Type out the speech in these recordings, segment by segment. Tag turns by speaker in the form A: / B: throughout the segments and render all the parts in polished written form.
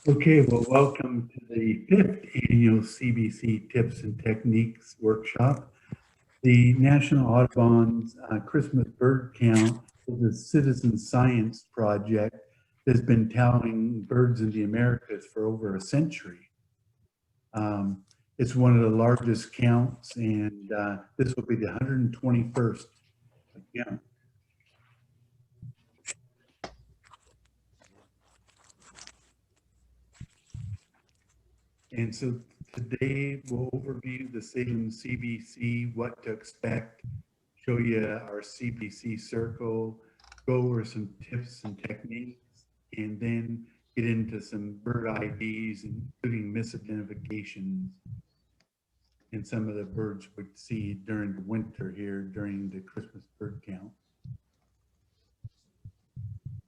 A: Okay, well, welcome to the 5th annual CBC Tips and Techniques Workshop. The National Audubon's Christmas bird count is a citizen science project that's been tallying birds in the Americas for over a century. It's one of the largest counts, and this will be the 121st count. And so today we'll overview the Salem CBC, what to expect, show you our CBC circle, go over some tips and techniques, and then get into some bird IDs, including misidentifications and some of the birds we'd see during the winter here during the Christmas bird count.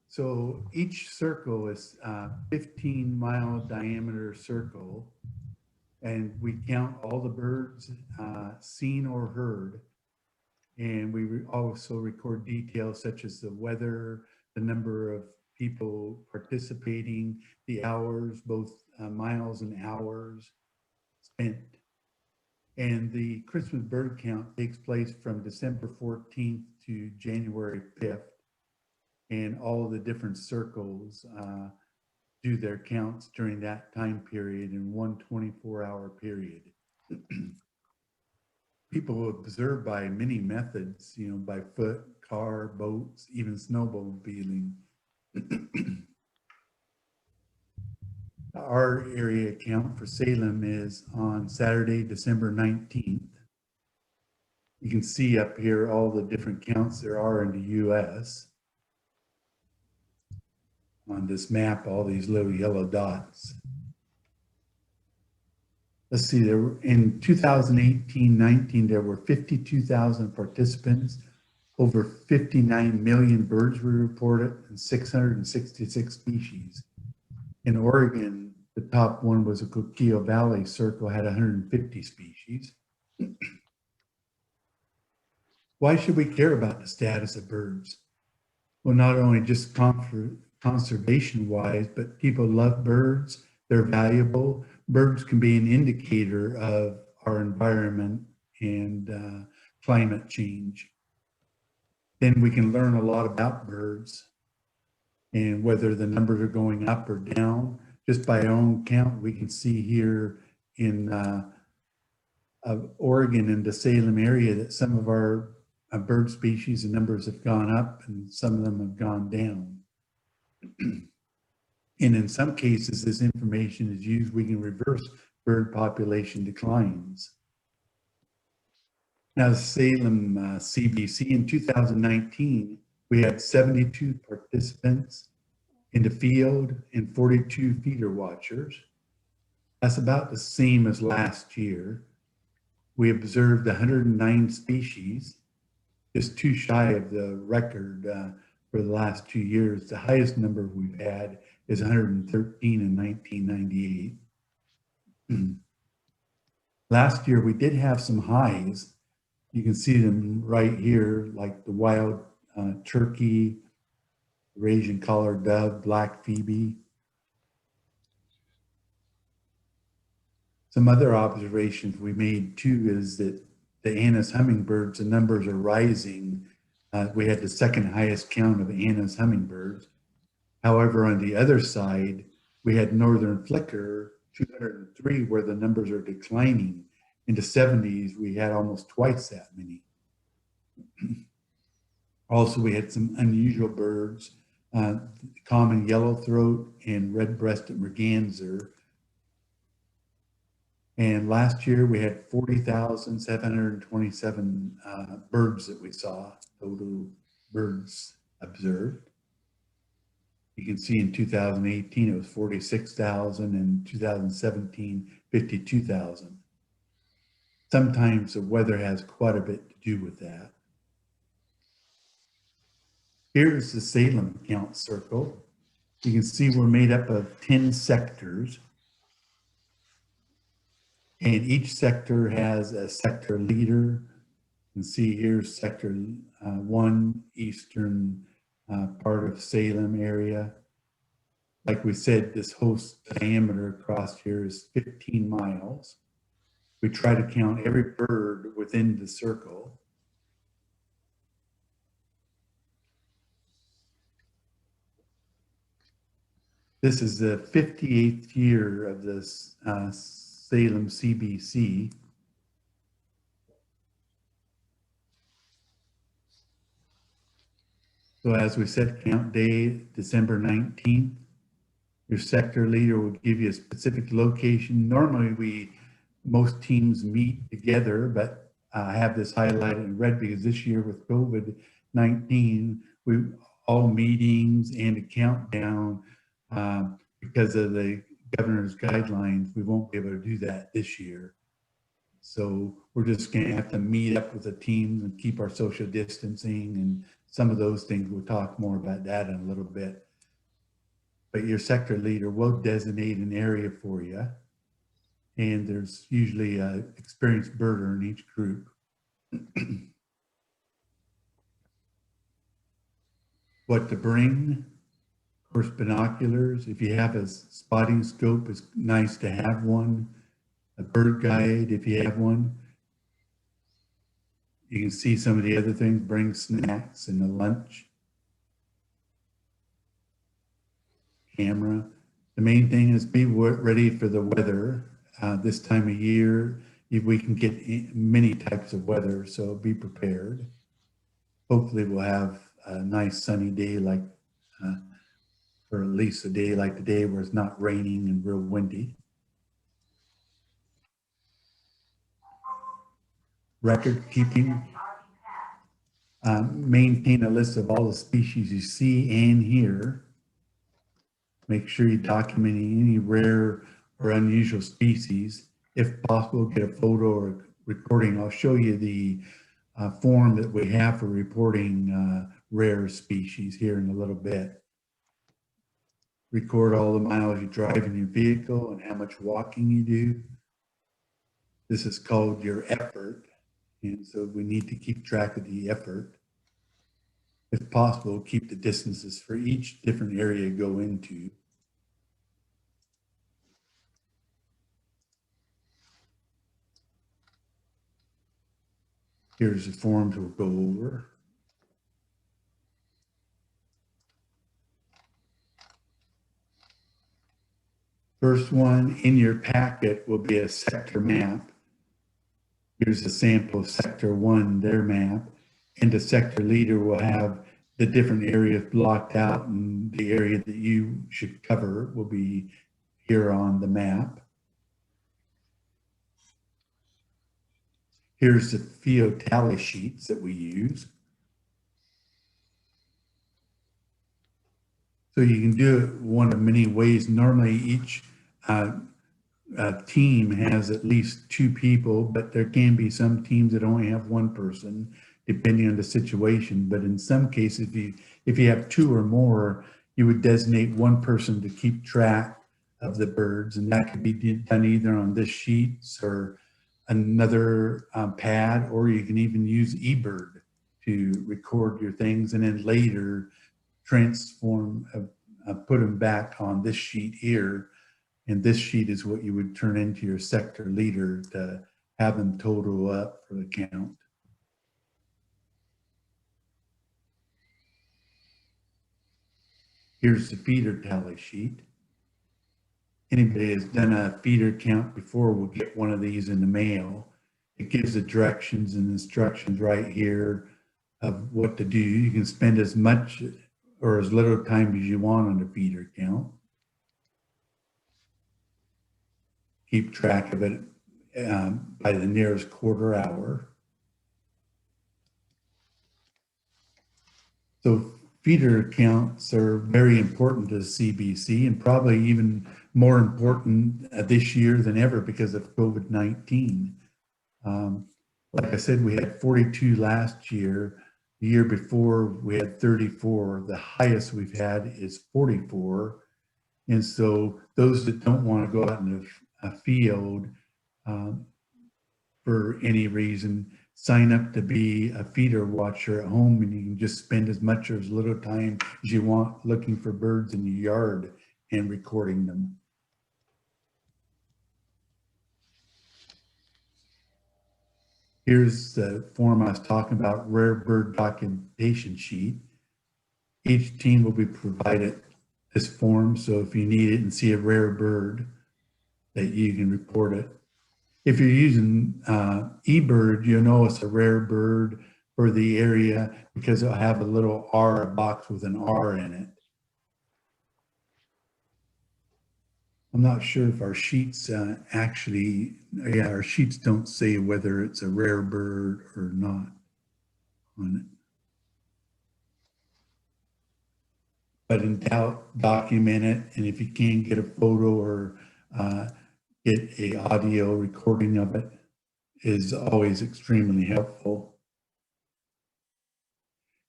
A: So each circle is a 15-mile diameter circle, and we count all the birds seen or heard. And we also record details such as the weather, the number of people participating, the hours, both miles and hours spent. And the Christmas bird count takes place from December 14th to January 5th. And all of the different circles do their counts during that time period in one 24-hour period. People observe by many methods, by foot, car, boats, even snowmobiling. Our area count for Salem is on Saturday, December 19th. You can see up here all the different counts there are in the U.S. On this map, all these little yellow dots. Let's see, there were, in 2018-19, there were 52,000 participants, over 59 million birds were reported, and 666 species. In Oregon, the top one was a Coquille Valley Circle, had 150 species. Why should we care about the status of birds? Well, not only just conservation-wise, but people love birds, they're valuable. Birds can be an indicator of our environment and climate change. Then we can learn a lot about birds and whether the numbers are going up or down. Just by our own count, we can see here in Oregon and the Salem area that some of our bird species and numbers have gone up and some of them have gone down. And in some cases, this information is used, we can reverse bird population declines. Now, the Salem CBC in 2019, we had 72 participants in the field and 42 feeder watchers. That's about the same as last year. We observed 109 species, just too shy of the record for the last 2 years. The highest number we've had is 113 in 1998. Last year, we did have some highs. You can see them right here, like the wild turkey, Eurasian collared dove, black phoebe. Some other observations we made too is that the Anna's hummingbirds, the numbers are rising. We had the second highest count of Anna's hummingbirds. However, on the other side, we had northern flicker, 203, where the numbers are declining. In the 70s, we had almost twice that many. Also, we had some unusual birds, common yellowthroat and red-breasted merganser. And last year, we had 40,727 birds that we saw, total birds observed. You can see in 2018, it was 46,000, and 2017, 52,000. Sometimes the weather has quite a bit to do with that. Here's the Salem count circle. You can see we're made up of 10 sectors. And each sector has a sector leader. You can see here sector 1, eastern part of Salem area. like we said, this host diameter across here is 15 miles. We try to count every bird within the circle. This is the 58th year of this Salem CBC. So as we said, count day, December 19th. Your sector leader will give you a specific location. Normally most teams meet together, but I have this highlighted in red because this year with COVID-19, all meetings and a countdown, because of the governor's guidelines, we won't be able to do that this year. So we're just going to have to meet up with the teams and keep our social distancing and some of those things. We'll talk more about that in a little bit. But your sector leader will designate an area for you. And there's usually an experienced birder in each group. What to bring? Of course, binoculars. If you have a spotting scope, it's nice to have one. A bird guide, if you have one. You can see some of the other things. Bring snacks and a lunch. Camera. The main thing is be ready for the weather. This time of year, we can get many types of weather, so be prepared. Hopefully we'll have a nice sunny day, like, or at least a day like today where it's not raining and real windy. Record keeping. Maintain a list of all the species you see and hear. Make sure you document any rare or unusual species. If possible, get a photo or recording. I'll show you the form that we have for reporting rare species here in a little bit. Record all the miles you drive in your vehicle and how much walking you do. This is called your effort. And so we need to keep track of the effort. If possible, keep the distances for each different area you go into. Here's the forms we'll go over. First one in your packet will be a sector map. Here's a sample of sector 1, their map, and the sector leader will have the different areas blocked out, and the area that you should cover will be here on the map. Here's the field tally sheets that we use. So you can do it one of many ways. Normally each team has at least 2 people, but there can be some teams that only have 1 person, depending on the situation. But in some cases, if you have 2 or more, you would designate 1 person to keep track of the birds, and that could be done either on this sheets or another pad, or you can even use eBird to record your things and then later transform, put them back on this sheet here. And this sheet is what you would turn into your sector leader to have them total up for the count. Here's the feeder tally sheet. Anybody has done a feeder count before will get one of these in the mail. It gives the directions and instructions right here of what to do. You can spend as much or as little time as you want on the feeder count. Keep track of it by the nearest quarter hour. So feeder counts are very important to the CBC, and probably even more important this year than ever because of COVID-19. Like I said, we had 42 last year. The year before, we had 34. The highest we've had is 44. And so those that don't want to go out in a field for any reason, sign up to be a feeder watcher at home, and you can just spend as much or as little time as you want looking for birds in your yard and recording them. Here's the form I was talking about, rare bird documentation sheet. Each team will be provided this form, so if you need it and see a rare bird, that you can report it. If you're using eBird, you'll know it's a rare bird for the area because it'll have a little R, a box with an R in it. I'm not sure if our sheets our sheets don't say whether it's a rare bird or not on it. But in doubt, document it. And if you can't get a photo or get a audio recording of it, is always extremely helpful.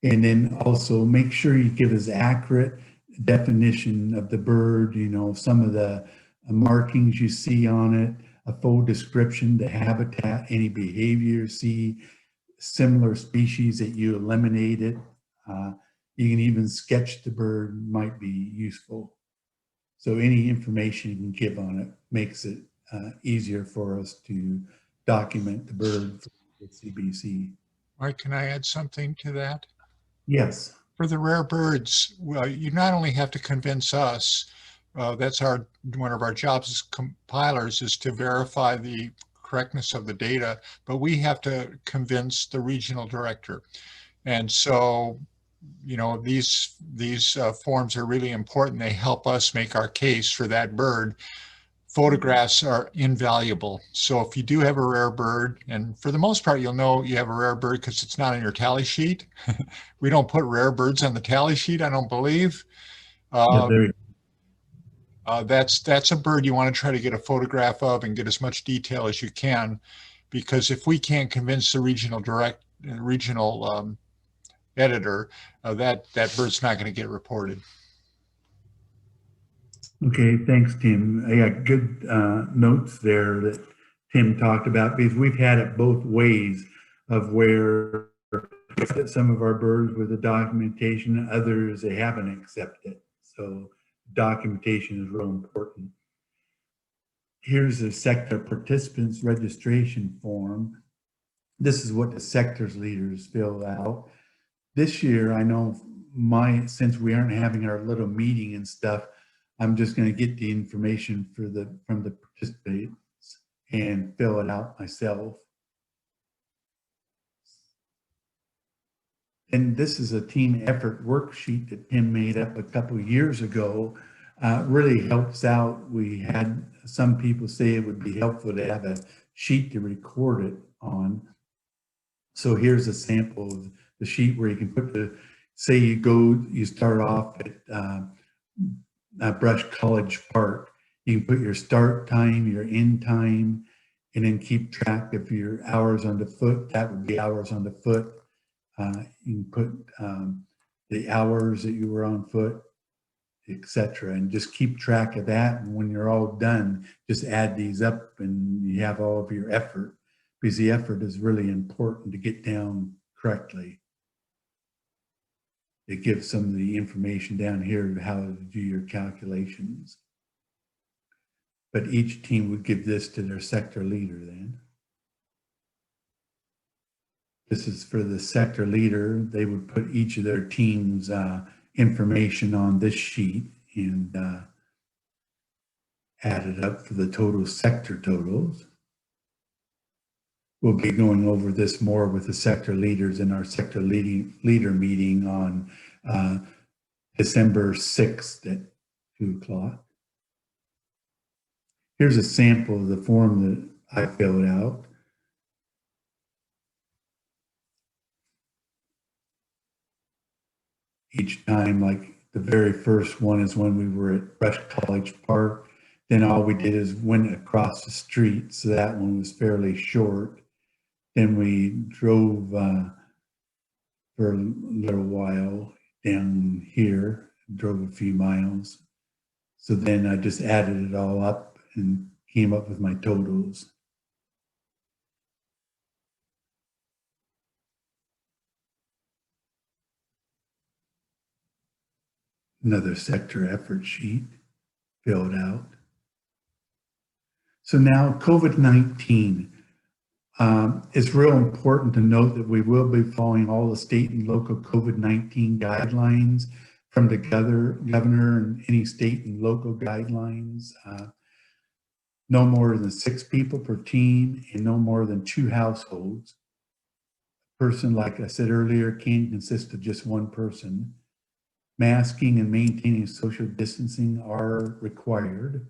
A: And then also make sure you give us accurate definition of the bird, you know, some of the markings you see on it, a full description, the habitat, any behavior you see, similar species that you eliminated. You can even sketch the bird, might be useful. So any information you can give on it makes it easier for us to document the bird for the CBC.
B: Mike, can I add something to that?
A: Yes.
B: For the rare birds, well, you not only have to convince us, that's one of our jobs as compilers, is to verify the correctness of the data, but we have to convince the regional director. And so, you know, these forms are really important. They help us make our case for that bird. Photographs are invaluable. So if you do have a rare bird, and for the most part, you'll know you have a rare bird because it's not on your tally sheet. We don't put rare birds on the tally sheet, I don't believe. That's a bird you want to try to get a photograph of and get as much detail as you can, because if we can't convince the regional editor, that bird's not going to get reported.
A: Okay, thanks, Tim. I got good notes there that Tim talked about, because we've had it both ways of where some of our birds with the documentation, others they haven't accepted. So documentation is real important. Here's the sector participants registration form. This is what the sectors leaders fill out. This year, I know since we aren't having our little meeting and stuff, I'm just going to get the information from the participants and fill it out myself. And this is a team effort worksheet that Tim made up a couple of years ago. Really helps out. We had some people say it would be helpful to have a sheet to record it on. So here's a sample of the sheet where you can put say you start off at Brush College Park. You can put your start time, your end time, and then keep track of your hours on the foot. That would be hours on the foot. You can put the hours that you were on foot, etc., and just keep track of that. And when you're all done, just add these up and you have all of your effort, because the effort is really important to get down correctly. It gives some of the information down here of how to do your calculations. But each team would give this to their sector leader then. This is for the sector leader. They would put each of their team's information on this sheet and add it up for the total sector totals. We'll be going over this more with the sector leaders in our sector leader meeting on December 6th at 2 o'clock. Here's a sample of the form that I filled out. Each time, like the very first one is when we were at Brush College Park. Then all we did is went across the street, so that one was fairly short. Then we drove for a little while down here, drove a few miles. So then I just added it all up and came up with my totals. Another sector effort sheet. filled out. So now COVID-19. It's real important to note that we will be following all the state and local COVID-19 guidelines from the governor and any state and local guidelines. No more than 6 people per team and no more than 2 households. A person, like I said earlier, can't consist of just one person. Masking and maintaining social distancing are required.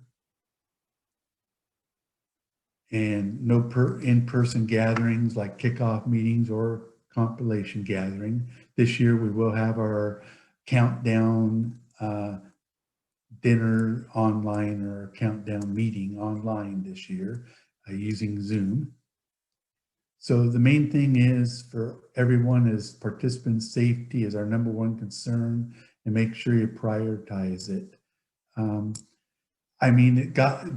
A: And no in-person gatherings like kickoff meetings or compilation gathering. This year we will have our countdown dinner online, or countdown meeting online this year using Zoom. So the main thing is for everyone is participant safety is our #1 concern, and make sure you prioritize it. I mean,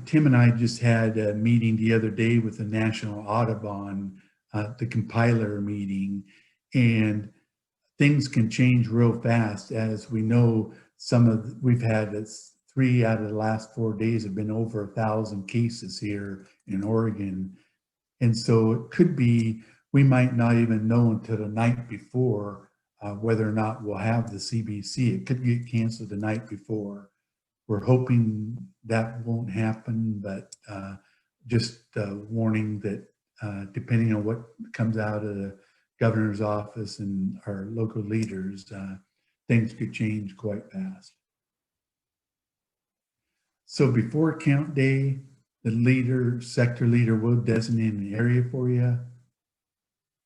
A: Tim and I just had a meeting the other day with the National Audubon, the compiler meeting, and things can change real fast. As we know, we've had 3 out of the last 4 days have been over 1,000 cases here in Oregon. And so it could be, we might not even know until the night before whether or not we'll have the CBC. It could get canceled the night before. We're hoping that won't happen, but just warning that depending on what comes out of the governor's office and our local leaders, things could change quite fast. So before count day, the sector leader will designate an area for you.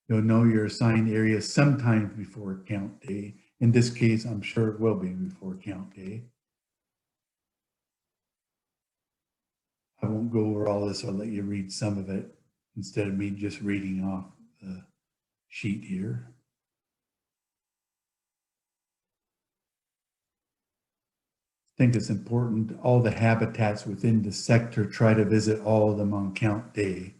A: You'll know your assigned area sometimes before count day. In this case, I'm sure it will be before count day. I won't go over all this. I'll let you read some of it instead of me just reading off the sheet here. I think it's important, all the habitats within the sector, try to visit all of them on count day.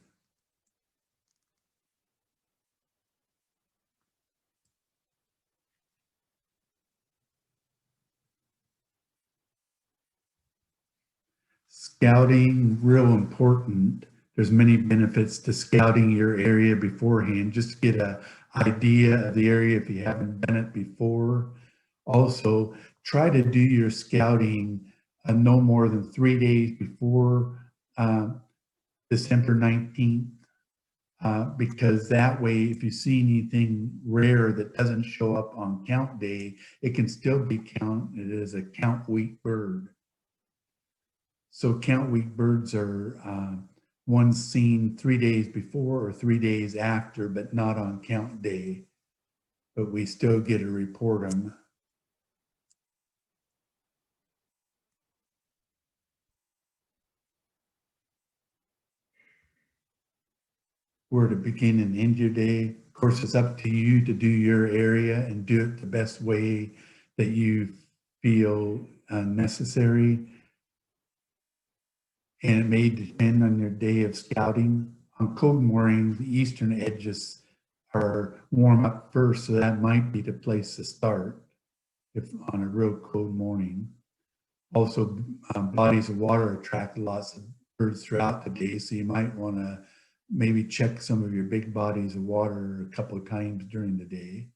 A: Scouting, real important. There's many benefits to scouting your area beforehand, just to get an idea of the area if you haven't done it before. Also, try to do your scouting no more than 3 days before December 19th, because that way, if you see anything rare that doesn't show up on count day, it can still be counted as a count week bird. So count week birds are ones seen 3 days before or 3 days after, but not on count day. But we still get to report them. Where to begin and end your day. Of course, it's up to you to do your area and do it the best way that you feel necessary. And it may depend on your day of scouting. On cold mornings, the eastern edges are warm up first, so that might be the place to start if on a real cold morning. Also, bodies of water attract lots of birds throughout the day, so you might want to maybe check some of your big bodies of water a couple of times during the day.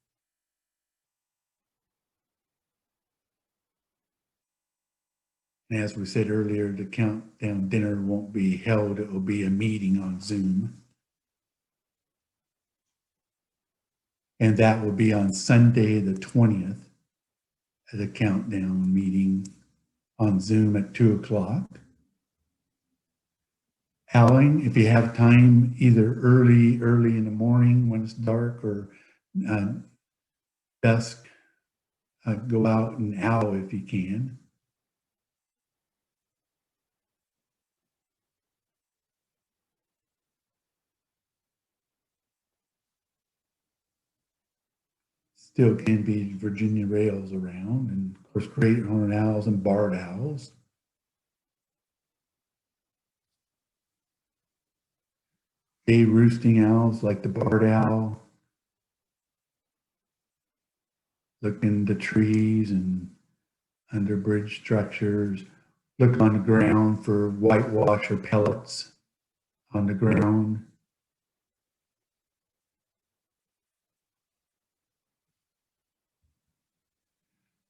A: And as we said earlier, the countdown dinner won't be held, it will be a meeting on Zoom. And that will be on Sunday, the 20th, at a countdown meeting on Zoom at 2 o'clock. Owling, if you have time, either early in the morning when it's dark or dusk, go out and owl if you can. Still can be Virginia rails around, and of course great horned owls and barred owls. Day roosting owls like the barred owl look in the trees and under bridge structures, look on the ground for whitewash or pellets on the ground.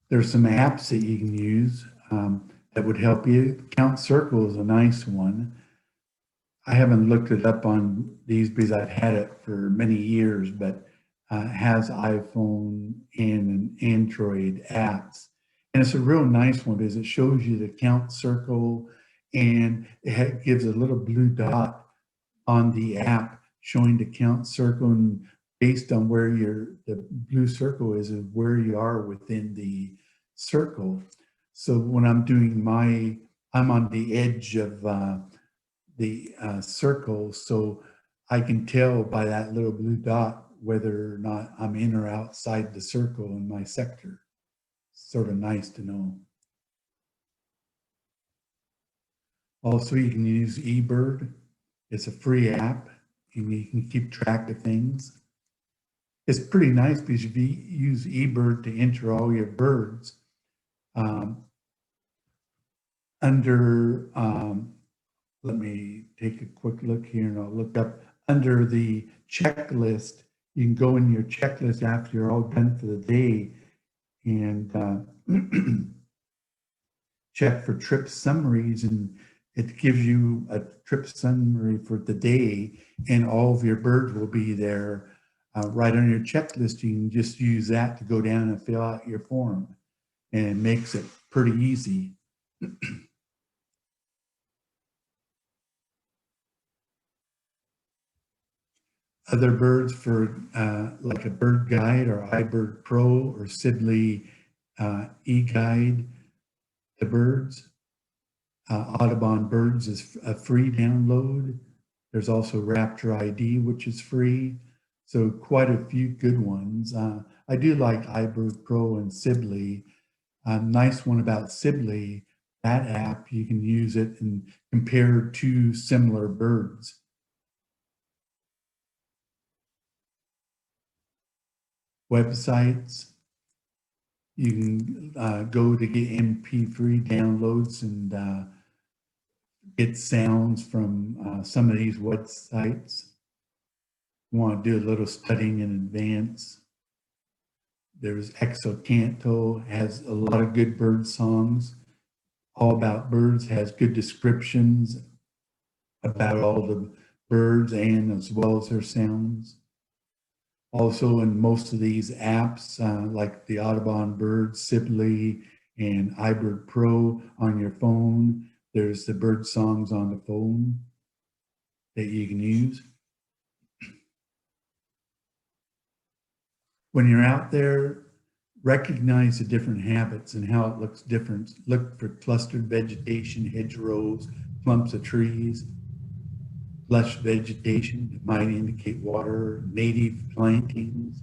A: There's some apps that you can use that would help you. Count Circle is a nice one. I haven't looked it up on these because I've had it for many years, but has iPhone and Android apps. And it's a real nice one because it shows you the count circle, and it gives a little blue dot on the app showing the count circle, and based on where the blue circle is where you are within the circle. So when I'm doing I'm on the edge of the circle, so I can tell by that little blue dot whether or not I'm in or outside the circle in my sector. Sort of nice to know. Also, you can use eBird. It's a free app, and you can keep track of things. It's pretty nice because if you use eBird to enter all your birds, let me take a quick look here and I'll look up under the checklist. You can go in your checklist after you're all done for the day and check for trip summaries, and it gives you a trip summary for the day, and all of your birds will be there right on your checklist. You can just use that to go down and fill out your form, and it makes it pretty easy. Other birds for like a bird guide or iBird Pro or Sibley eGuide, the birds. Audubon Birds is a free download. There's also Raptor ID, which is free. So quite a few good ones. I do like iBird Pro and Sibley. Nice one about Sibley, that app, you can use it and compare two similar birds. Websites, you can go to get MP3 downloads and get sounds from some of these websites. You want to do a little studying in advance. There's Exocanto, has a lot of good bird songs. All About Birds has good descriptions about all the birds and as well as their sounds. Also in most of these apps, like the Audubon Bird, Sibley, and iBird Pro on your phone, there's the bird songs on the phone that you can use. When you're out there, recognize the different habits and how it looks different. Look for clustered vegetation, hedgerows, clumps of trees, lush vegetation that might indicate water, native plantings.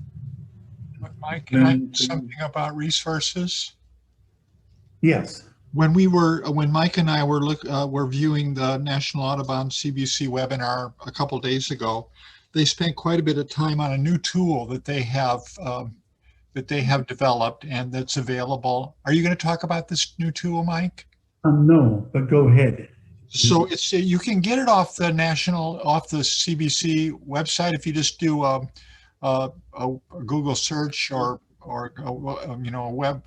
B: Mike, can I ask something about resources?
A: Yes.
B: When Mike and I were viewing the National Audubon CBC webinar a couple of days ago, they spent quite a bit of time on a new tool that they have developed and that's available. Are you going to talk about this new tool, Mike?
A: No, but go ahead.
B: So you can get it off the CBC website if you just do a Google search or a web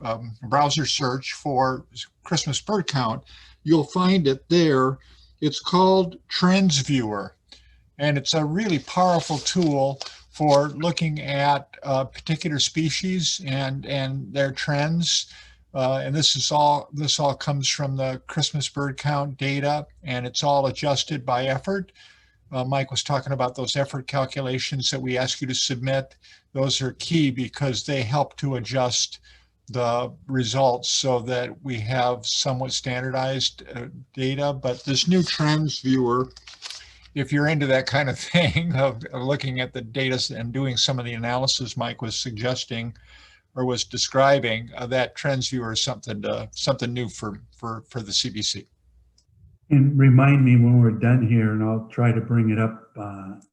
B: browser search for Christmas bird count. You'll find it there. It's called Trends Viewer, and it's a really powerful tool for looking at particular species and their trends. And this all comes from the Christmas bird count data, and it's all adjusted by effort. Mike was talking about those effort calculations that we ask you to submit. Those are key because they help to adjust the results so that we have somewhat standardized data. But this new Trends Viewer, if you're into that kind of thing of looking at the data and doing some of the analysis Mike was suggesting or was describing, that Trends Viewer is something new for the CBC.
A: And remind me when we're done here, and I'll try to bring it up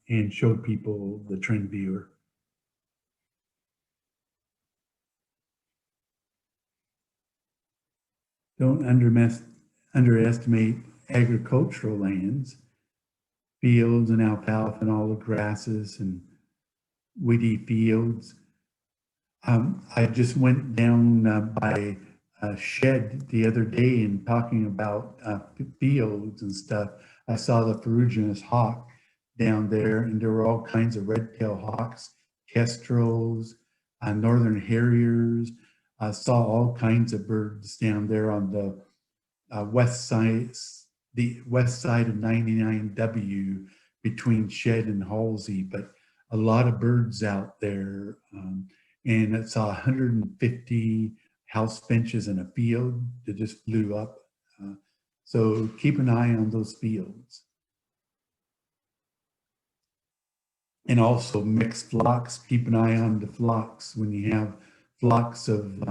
A: and show people the Trend Viewer. Don't underestimate agricultural lands, fields and alfalfa and all the grasses and weedy fields. I just went down by a shed the other day and talking about fields and stuff. I saw the ferruginous hawk down there, and there were all kinds of red-tailed hawks, kestrels, northern harriers. I saw all kinds of birds down there on the west side of 99W between Shed and Halsey, but a lot of birds out there. And I saw 150 house finches in a field that just flew up. So keep an eye on those fields. And also mixed flocks, keep an eye on the flocks. When you have flocks of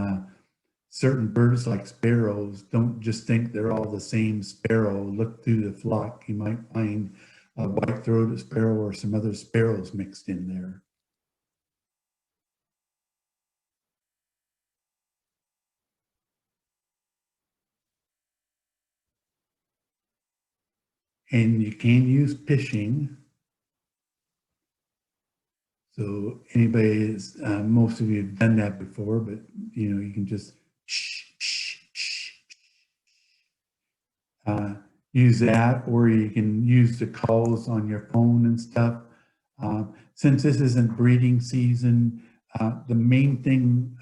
A: certain birds like sparrows, don't just think they're all the same sparrow. Look through the flock. You might find a white-throated sparrow or some other sparrows mixed in there. And you can use fishing. So anybody is, most of you have done that before, but you know, you can just use that, or you can use the calls on your phone and stuff. Since this isn't breeding season, the main thing,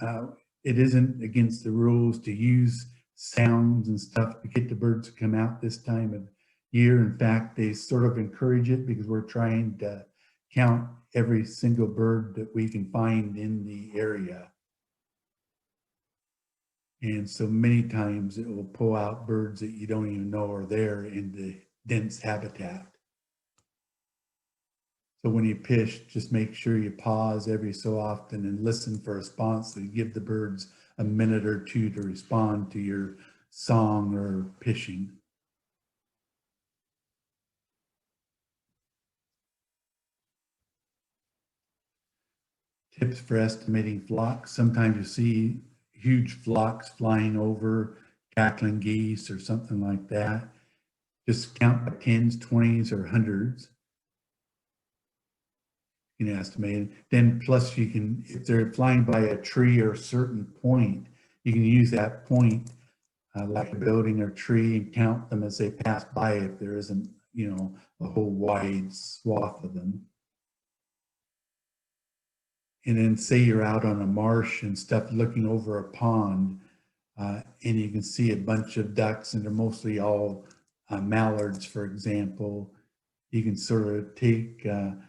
A: it isn't against the rules to use sounds and stuff to get the birds to come out this time of year. In fact, they sort of encourage it because we're trying to count every single bird that we can find in the area. And so many times it will pull out birds that you don't even know are there in the dense habitat. So when you fish, just make sure you pause every so often and listen for a response, to give the birds a minute or two to respond to your song or fishing. Tips for estimating flocks. Sometimes you see huge flocks flying over cackling geese or something like that. Just count by tens, 20s, or hundreds. You can estimate it. Then plus you can, if they're flying by a tree or a certain point, you can use that point like a building or tree and count them as they pass by if there isn't, you know, a whole wide swath of them. And then say you're out on a marsh and stuff looking over a pond, and you can see a bunch of ducks, and they're mostly all mallards, for example. You can sort of take in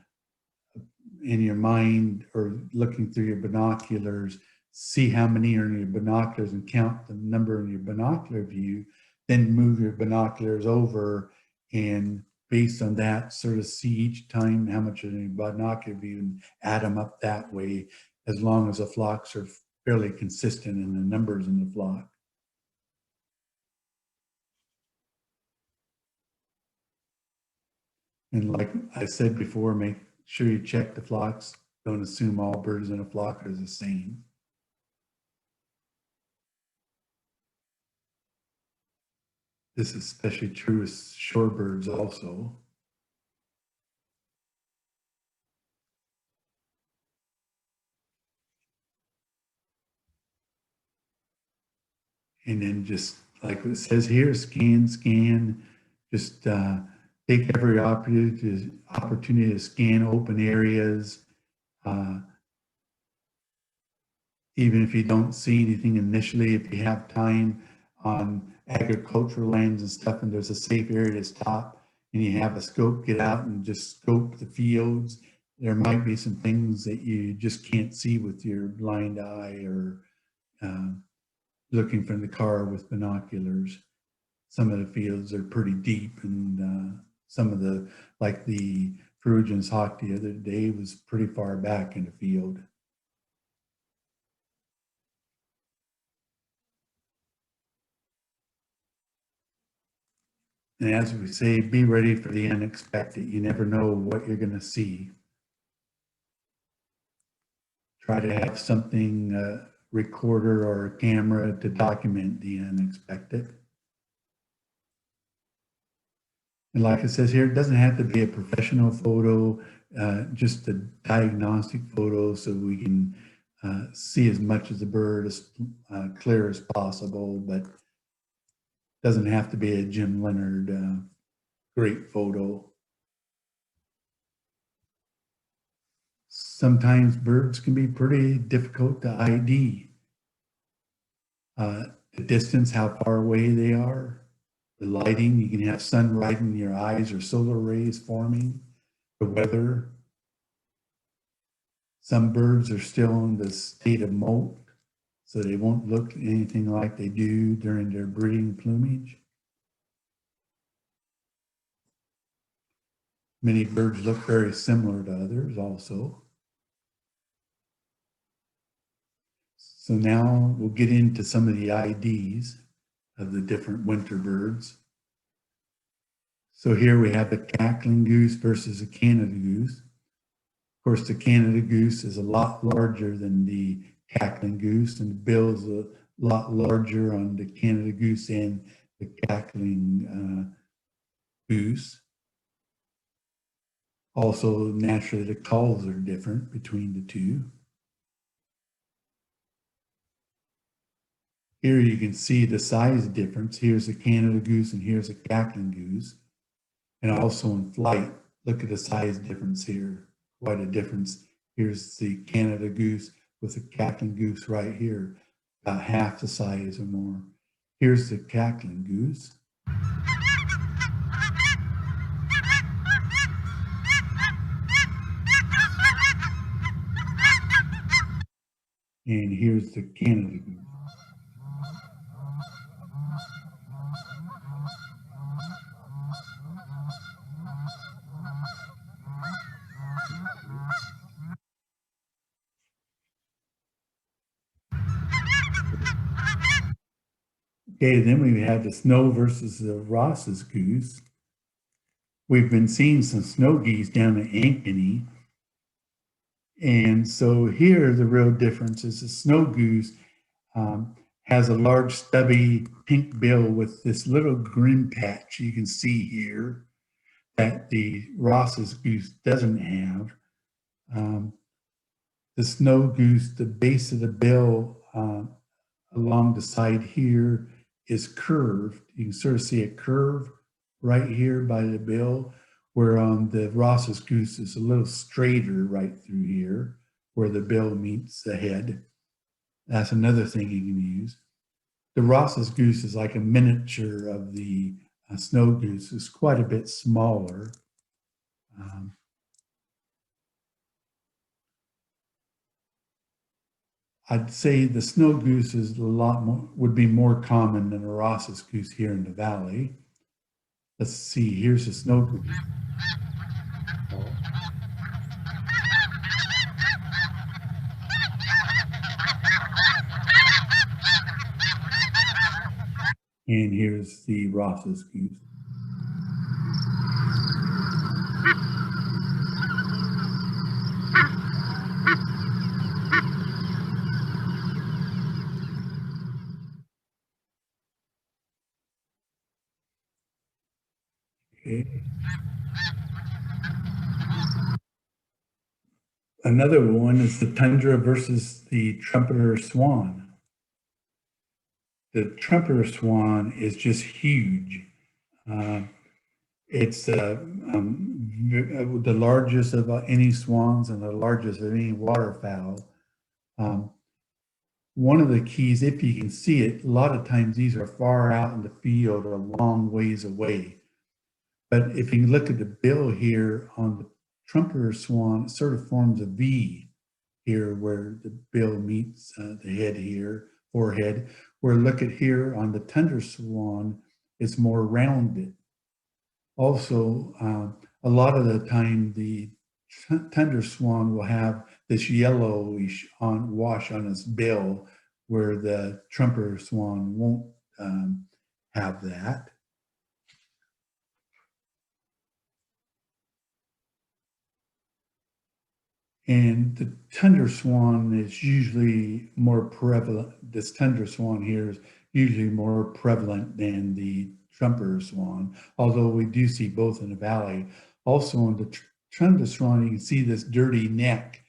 A: your mind or looking through your binoculars, see how many are in your binoculars and count the number in your binocular view, then move your binoculars over and based on that, sort of see each time how much is in your binocular view and add them up that way, as long as the flocks are fairly consistent in the numbers in the flock. And like I said before, make sure you check the flocks. Don't assume all birds in a flock are the same. This is especially true with shorebirds also. And then just like it says here, scan, just take every opportunity to scan open areas. Even if you don't see anything initially, if you have time on agricultural lands and stuff, and there's a safe area to stop, and you have a scope, get out and just scope the fields. There might be some things that you just can't see with your blind eye or looking from the car with binoculars. Some of the fields are pretty deep, and some of the, like the Ferruginous hawk the other day was pretty far back in the field. And as we say, be ready for the unexpected. You never know what you're going to see. Try to have something, recorder or a camera to document the unexpected. And like it says here, it doesn't have to be a professional photo, just a diagnostic photo so we can see as much of the bird as clear as possible, but doesn't have to be a Jim Leonard great photo. Sometimes birds can be pretty difficult to ID. The distance, how far away they are, the lighting, you can have sun right in your eyes or solar rays forming, the weather. Some birds are still in the state of molt, so they won't look anything like they do during their breeding plumage. Many birds look very similar to others also. So now we'll get into some of the IDs of the different winter birds. So here we have the cackling goose versus a Canada goose. Of course, the Canada goose is a lot larger than the cackling goose, and the bill is a lot larger on the Canada goose and the cackling goose. Also, naturally, the calls are different between the two. Here you can see the size difference. Here's a Canada goose and here's a cackling goose. And also in flight, look at the size difference here. Quite a difference. Here's the Canada goose with the cackling goose right here, about half the size or more. Here's the cackling goose. And here's the Canada goose. Okay, then we have the snow versus the Ross's goose. We've been seeing some snow geese down at Ankeny. And so here, the real difference is the snow goose has a large stubby pink bill with this little green patch you can see here that the Ross's goose doesn't have. The snow goose, the base of the bill along the side here is curved. You can sort of see a curve right here by the bill, where on the Ross's goose is a little straighter right through here where the bill meets the head. That's another thing you can use. The Ross's goose is like a miniature of the snow goose. It's quite a bit smaller. I'd say the snow goose is a lot more, would be more common than a Ross's goose here in the valley. Let's see, here's a snow goose. And here's the Ross's goose. Okay. Another one is the Tundra versus the Trumpeter Swan. The Trumpeter Swan is just huge. It's the largest of any swans and the largest of any waterfowl. One of the keys, if you can see it, a lot of times these are far out in the field or a long ways away. But if you look at the bill here on the Trumpeter Swan, it sort of forms a V here where the bill meets the head here, forehead. Where look at here on the Tundra Swan, it's more rounded. Also, a lot of the time the Tundra Swan will have this yellowish wash on its bill, where the Trumpeter Swan won't have that. And the Tundra Swan is usually more prevalent. This Tundra Swan here is usually more prevalent than the trumpeter swan, although we do see both in the valley. Also on the Tundra swan, you can see this dirty neck.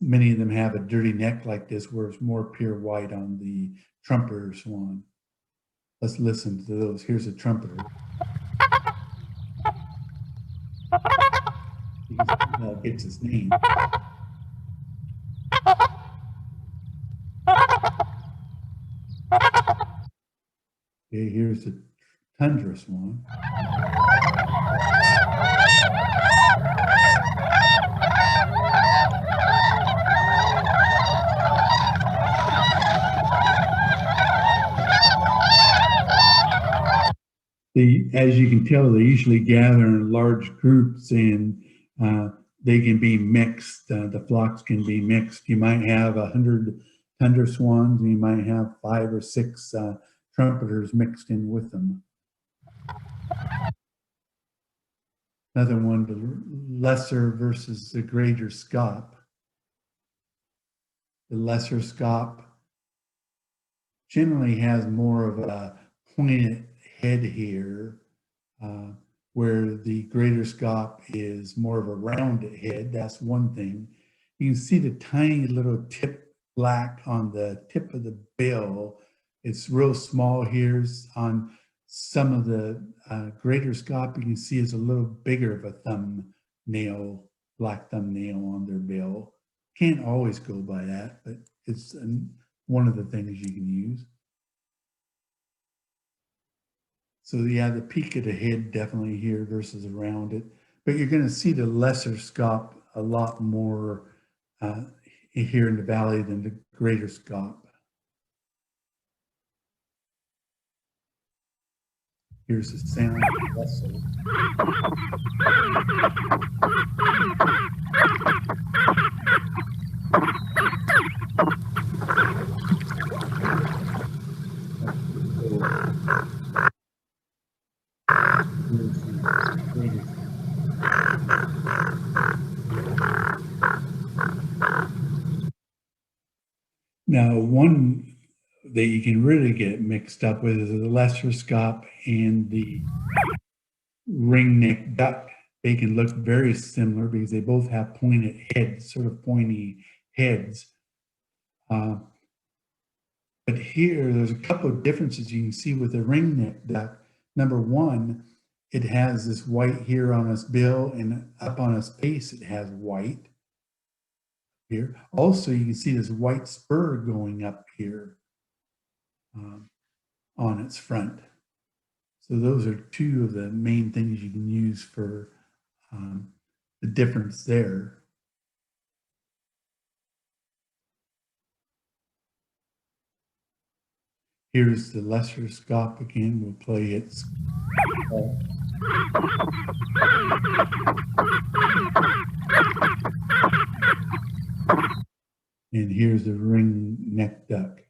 A: Many of them have a dirty neck like this, where it's more pure white on the trumpeter swan. Let's listen to those. Here's a trumpeter. You can see how it gets its name. Okay, here's the Tundra swan. As you can tell, they usually gather in large groups, and they can be mixed. The flocks can be mixed. You might have 100 Tundra swans, and you might have 5 or 6 trumpeters mixed in with them. Another one, the lesser versus the greater Scaup. The lesser Scaup generally has more of a pointed head here, where the greater Scaup is more of a rounded head. That's one thing. You can see the tiny little tip black on the tip of the bill. It's real small here. On some of the greater Scaup, you can see it's a little bigger of a thumbnail, black thumbnail on their bill. Can't always go by that, but it's one of the things you can use. So yeah, the peak of the head definitely here versus around it. But you're going to see the lesser Scaup a lot more here in the valley than the greater Scaup. Here's the sound of the lesser. Now, one that you can really get mixed up with is the lesser Scaup and the ringneck duck. They can look very similar because they both have pointed heads, sort of pointy heads. But here, there's a couple of differences you can see with the ringneck duck. Number one, it has this white here on its bill, and up on its face, it has white here. Also, you can see this white spur going up here on its front. So those are two of the main things you can use for the difference there. Here's the lesser Scaup again. We'll play its call. And here's the ringneck duck.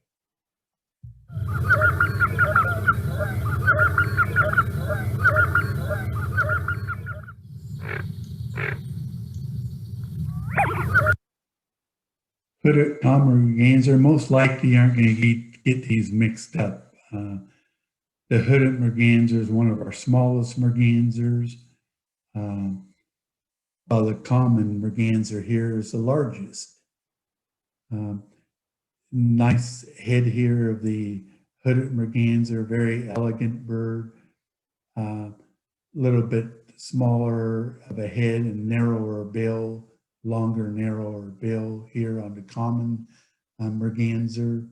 A: Hooded merganser most likely aren't going to get these mixed up. The hooded merganser is one of our smallest mergansers, while the common merganser here is the largest. Nice head here of the hooded merganser, very elegant bird. Little bit smaller of a head and narrower bill, longer, narrower bill here on the common merganser.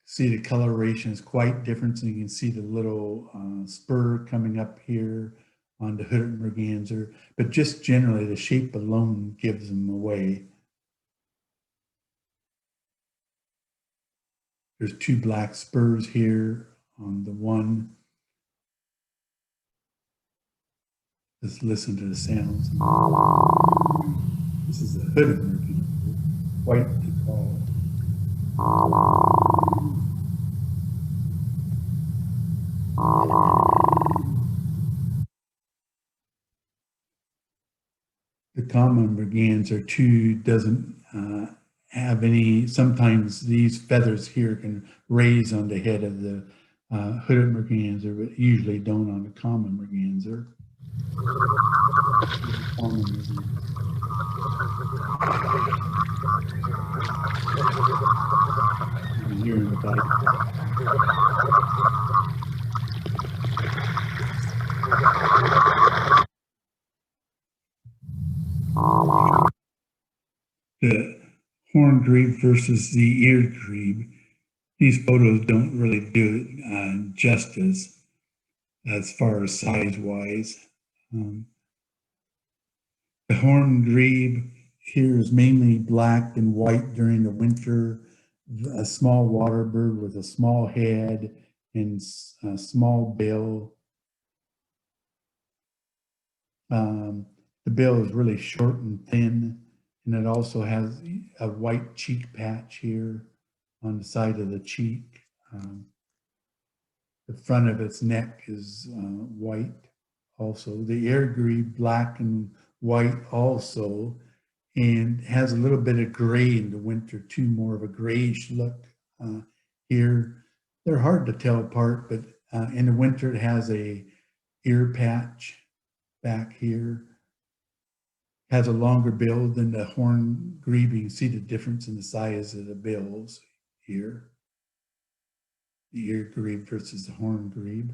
A: See the coloration is quite different. So you can see the little spur coming up here on the hooded merganser, but just generally the shape alone gives them away. There's two black spurs here on the one. Let's listen to the sounds. This is the hooded merganser, quite the call. The common merganser too doesn't have any, sometimes these feathers here can raise on the head of the hooded merganser, but usually don't on the common merganser. Common merganser. Here in the bite. The horned grebe versus the eared grebe. These photos don't really do it justice as far as size-wise. The horned grebe here is mainly black and white during the winter. A small water bird with a small head and a small bill. The bill is really short and thin, and it also has a white cheek patch here on the side of the cheek. The front of its neck is white also. The ear grebe, black and white also, and has a little bit of gray in the winter too, more of a grayish look here. They're hard to tell apart, but in the winter it has a ear patch back here. Has a longer bill than the horned grebe. You can see the difference in the size of the bills here. The ear grebe versus the horned grebe.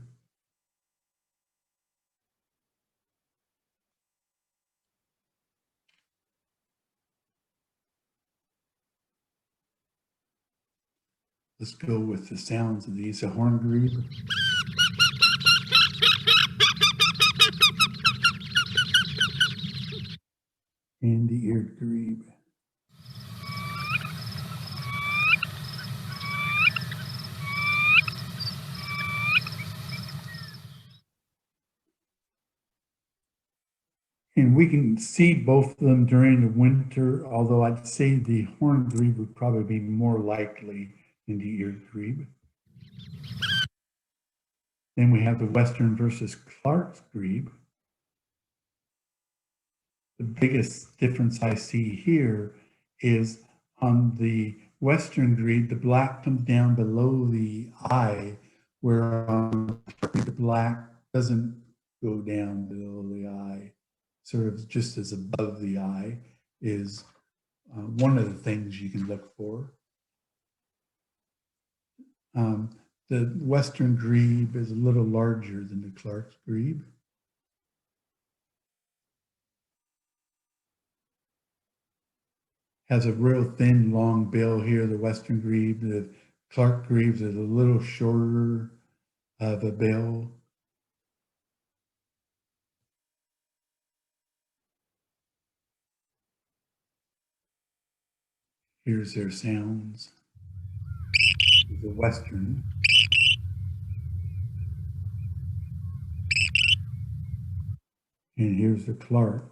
A: Let's go with the sounds of these. A horned grebe. And the eared grebe. And we can see both of them during the winter, although I'd say the horned grebe would probably be more likely than the eared grebe. Then we have the western versus Clark's grebe. The biggest difference I see here is on the western grebe, the black comes down below the eye, where the black doesn't go down below the eye. Sort of just as above the eye is one of the things you can look for. The western grebe is a little larger than the Clark's grebe. Has a real thin, long bill here, the western grebe. The Clark grebes is a little shorter of a bill. Here's their sounds. The western. And here's the Clarks.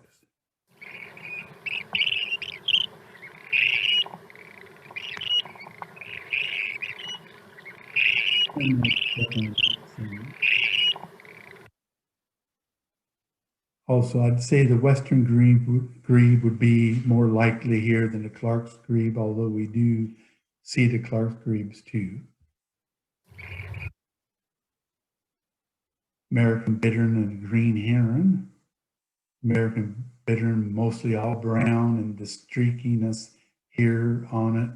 A: Also, I'd say the western grebe would be more likely here than the Clark's grebe, although we do see the Clark's grebes too. American bittern and green heron. American bittern mostly all brown, and the streakiness here on it,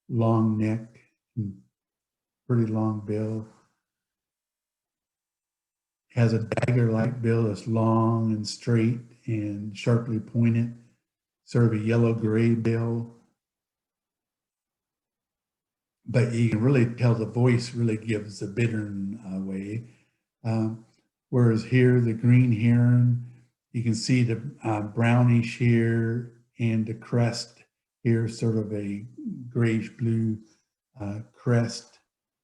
A: long neck and pretty long bill. Has a dagger-like bill that's long and straight and sharply pointed, sort of a yellow-gray bill. But you can really tell the voice really gives the bittern away. Whereas here, the green heron, you can see the brownish here and the crest here, sort of a grayish-blue crest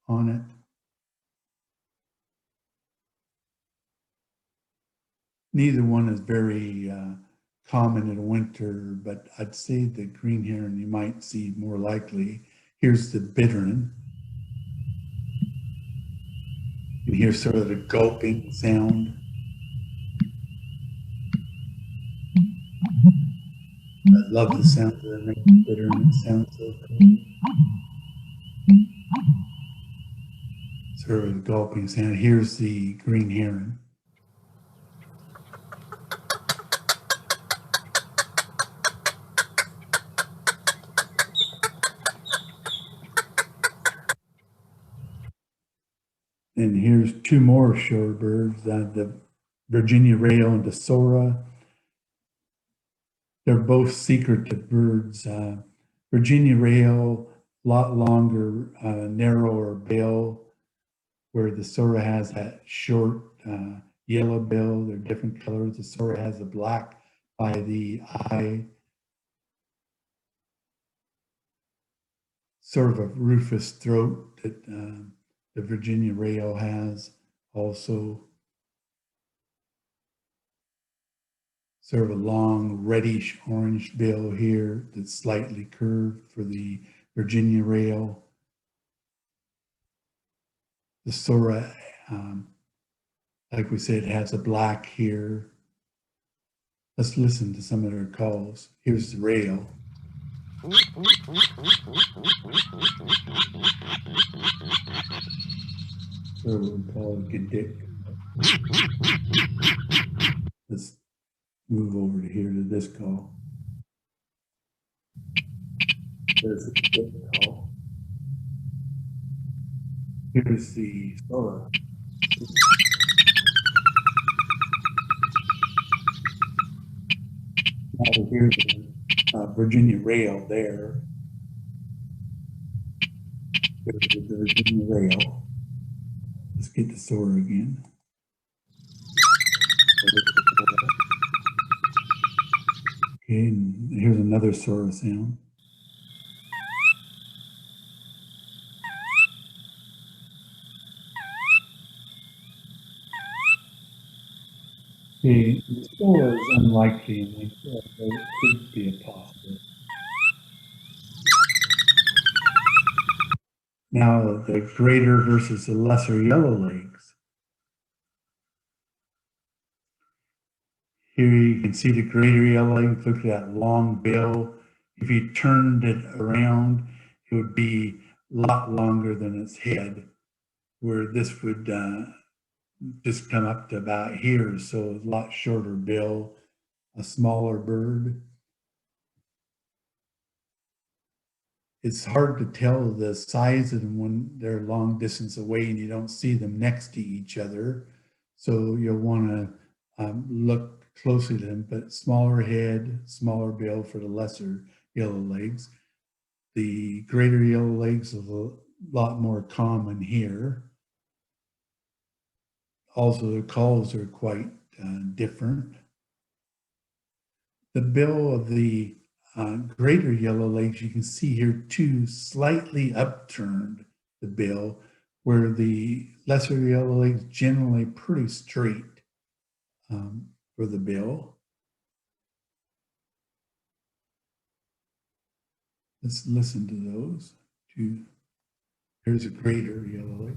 A: on it. Neither one is very common in winter, but I'd say the green heron you might see more likely. Here's the bittern. You can hear sort of the gulping sound. I love the sound of the bittern. It sounds so cool. sort of a gulping sound. Here's the green heron. And here's two more shorebirds, the Virginia rail and the Sora. They're both secretive birds. Virginia rail, a lot longer, narrower bill, where the Sora has that short yellow bill. They're different colors. The Sora has the black by the eye. Sort of a rufous throat that the Virginia rail has also. Sort of a long reddish orange bill here that's slightly curved for the Virginia rail. The Sora, like we said, has a black here. Let's listen to some of their calls. Here's the rail. Sort of what we call a good dick. Let's move over to here to this call. There's a good call. Here's the Sora. Now here's the Virginia rail there. There's the Virginia rail. Let's get the Sora again. Okay, and here's another Sora sound. Okay, the Sora is unlikely, and it could be a possible. Now, the greater versus the lesser Yellowlegs. Here you can see the greater Yellowlegs. Look at that long bill. If you turned it around, it would be a lot longer than its head, where this would just come up to about here. So a lot shorter bill, a smaller bird. It's hard to tell the size of them when they're long distance away and you don't see them next to each other. So you'll want to look closely to them, but smaller head, smaller bill for the lesser Yellowlegs. The greater Yellowlegs is a lot more common here. Also, the calls are quite different. The bill of the greater Yellowlegs, you can see here too, slightly upturned, the bill, where the lesser Yellowlegs generally pretty straight for the bill. Let's listen to those two. Here's a greater Yellowleg.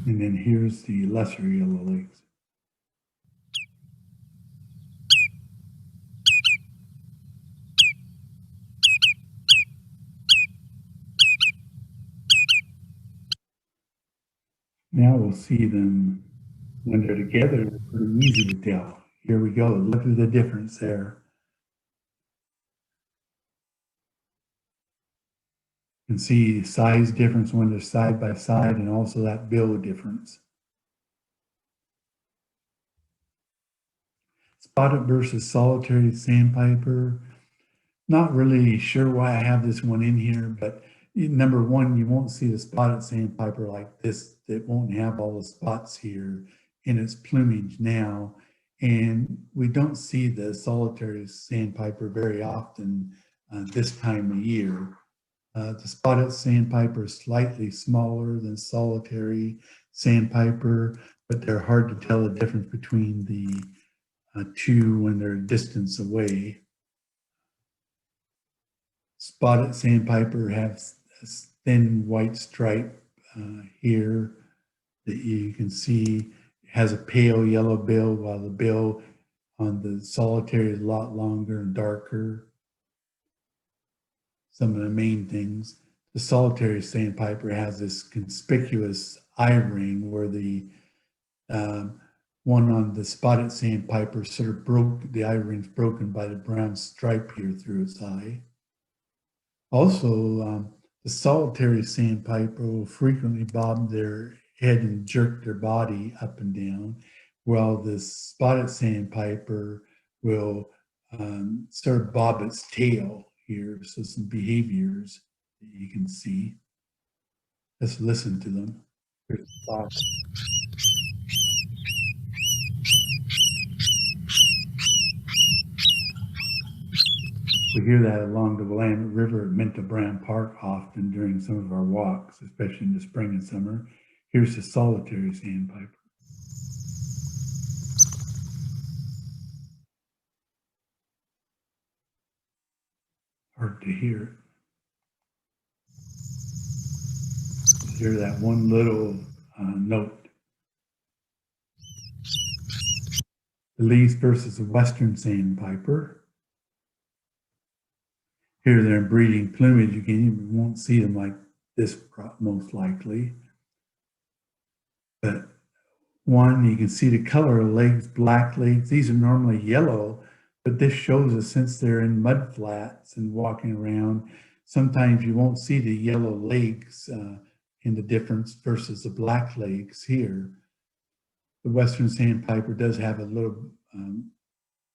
A: And then here's the lesser Yellowlegs. Now we'll see them when they're together. They're pretty easy to tell. Here we go. Look at the difference there. You can see size difference when they're side by side, and also that bill difference. Spotted versus solitary sandpiper. Not really sure why I have this one in here, but number one, you won't see the spotted sandpiper like this. It won't have all the spots here in its plumage now. And we don't see the solitary sandpiper very often this time of year. The spotted sandpiper is slightly smaller than solitary sandpiper, but they're hard to tell the difference between the two when they're a distance away. Spotted sandpiper has a thin white stripe here that you can see. It has a pale yellow bill, while the bill on the solitary is a lot longer and darker. Some of the main things. The solitary sandpiper has this conspicuous eye ring where the one on the spotted sandpiper sort of broke, the eye ring's broken by the brown stripe here through its eye. Also, the solitary sandpiper will frequently bob their head and jerk their body up and down, while the spotted sandpiper will sort of bob its tail here. So some behaviors that you can see. Let's listen to them. Here's the thoughts. We hear that along the Willamette River at Minto Brown Park often during some of our walks, especially in the spring and summer. Here's the solitary sandpiper. Hard to hear it. Hear that one little note. The least versus the western sandpiper. Here they're in breeding plumage. You won't see them like this most likely. But one, you can see the color of legs, black legs. These are normally yellow, but this shows us since they're in mud flats and walking around, sometimes you won't see the yellow legs in the difference versus the black legs here. The western sandpiper does have a little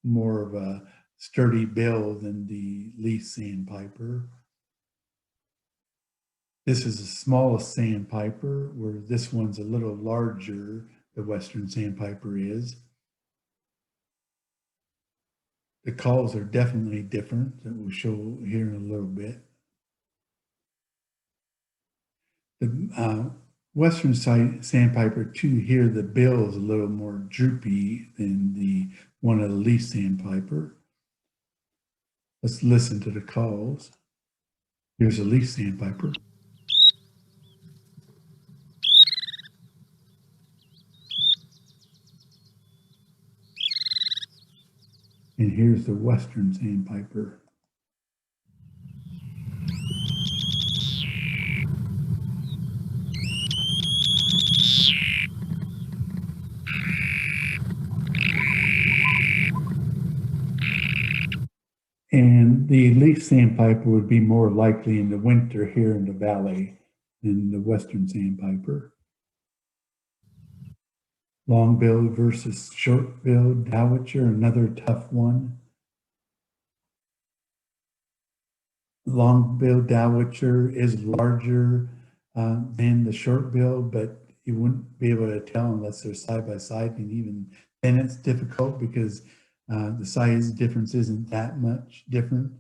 A: more of a sturdy bill than the least sandpiper. This is the smallest sandpiper, where this one's a little larger, the western sandpiper is. The calls are definitely different, that we'll show here in a little bit. The western sandpiper too, here the bill is a little more droopy than the one of the least sandpiper. Let's listen to the calls. Here's a least sandpiper. And here's the western sandpiper. And the least sandpiper would be more likely in the winter here in the valley than the western sandpiper. Long-billed versus short-billed dowitcher, another tough one. Long-billed dowitcher is larger than the short-billed, but you wouldn't be able to tell unless they're side by side, and even then it's difficult because the size difference isn't that much different.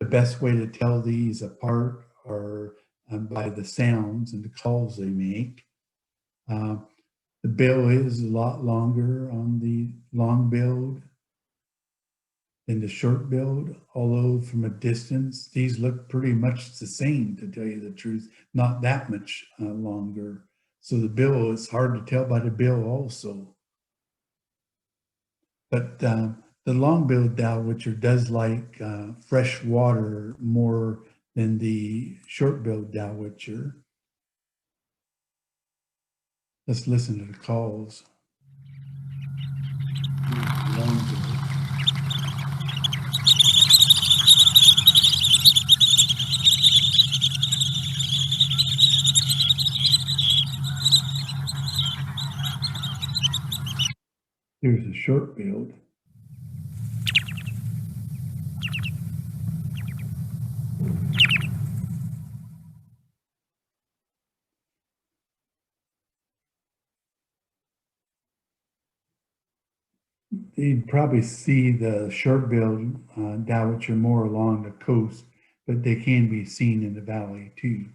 A: The best way to tell these apart are by the sounds and the calls they make. The bill is a lot longer on the long-billed than the short-billed, although from a distance, these look pretty much the same, to tell you the truth, not that much longer. So the bill is hard to tell by the bill also. But the long-billed dowitcher does like fresh water more than the short-billed dowitcher. Let's listen to the calls. Here's a short-billed. You'd probably see the short-billed dowitcher more along the coast, but they can be seen in the valley too.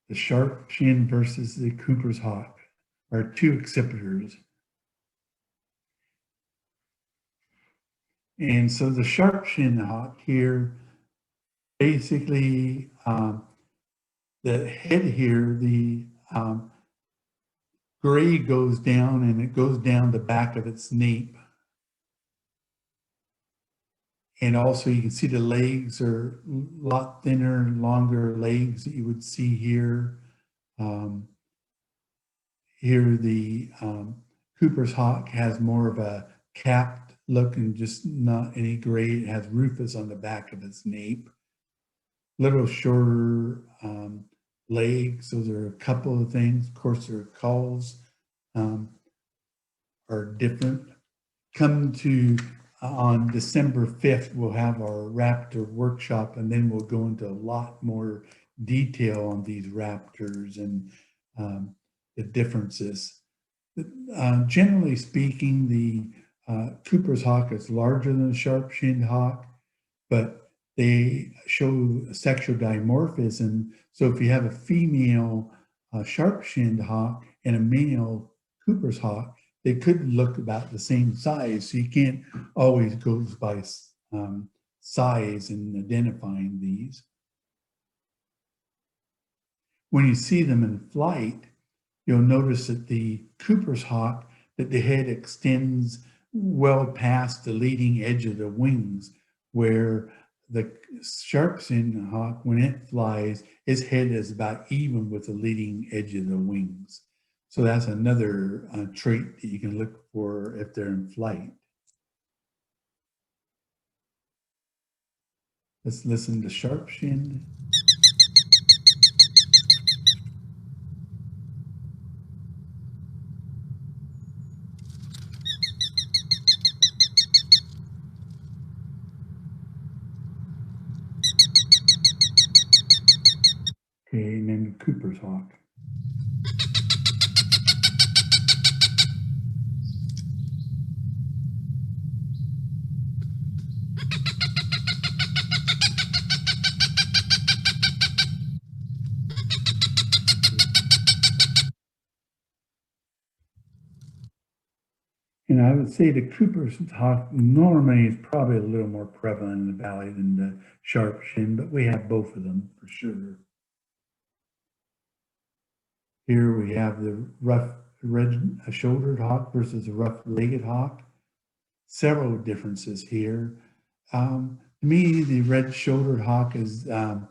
A: The sharp chin versus the Cooper's hawk are two accipiters. And so the sharp chin hawk here, basically the head here, the gray goes down, and it goes down the back of its nape. And also you can see the legs are a lot thinner, longer legs that you would see here. Here the Cooper's hawk has more of a capped look and just not any gray. It has rufous on the back of its nape. Little shorter legs. Those are a couple of things. Of course, their calls are different. Come to on December 5th, we'll have our raptor workshop, and then we'll go into a lot more detail on these raptors and the differences. Generally speaking, the Cooper's hawk is larger than the sharp-shinned hawk, but they show sexual dimorphism. So if you have a female sharp-shinned hawk and a male Cooper's hawk, they could look about the same size. So you can't always go by size in identifying these. When you see them in flight, you'll notice that the Cooper's hawk, that the head extends well past the leading edge of the wings, where the sharp-shinned hawk, when it flies, its head is about even with the leading edge of the wings. So that's another trait that you can look for if they're in flight. Let's listen to sharp-shinned. Okay, and then Cooper's hawk. And I would say the Cooper's hawk normally is probably a little more prevalent in the valley than the sharp shin, but we have both of them for sure. Here we have the rough red-shouldered hawk versus a rough-legged hawk. Several differences here. To me, the red-shouldered hawk is a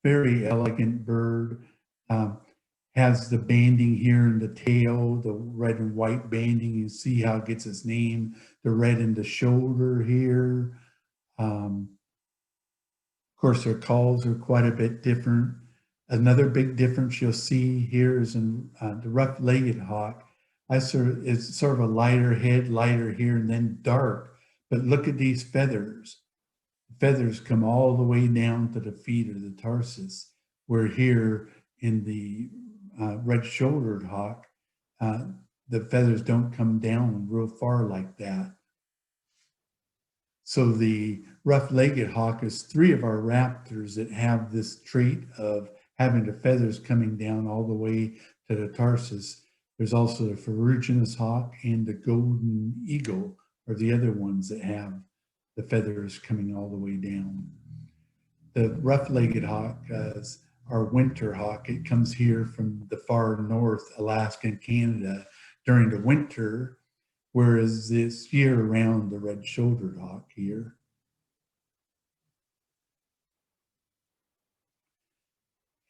A: very elegant bird. Has the banding here in the tail, the red and white banding. You see how it gets its name, the red in the shoulder here. Of course, their calls are quite a bit different. Another big difference you'll see here is in the rough-legged hawk. It's sort of a lighter head, lighter here, and then dark. But look at these feathers. The feathers come all the way down to the feet or the tarsus, where here in the red-shouldered hawk, the feathers don't come down real far like that. So the rough-legged hawk is three of our raptors that have this trait of having the feathers coming down all the way to the tarsus. There's also the ferruginous hawk and the golden eagle are the other ones that have the feathers coming all the way down. The rough-legged hawk is our winter hawk. It comes here from the far north, Alaska and Canada during the winter, whereas this year-round the red-shouldered hawk here.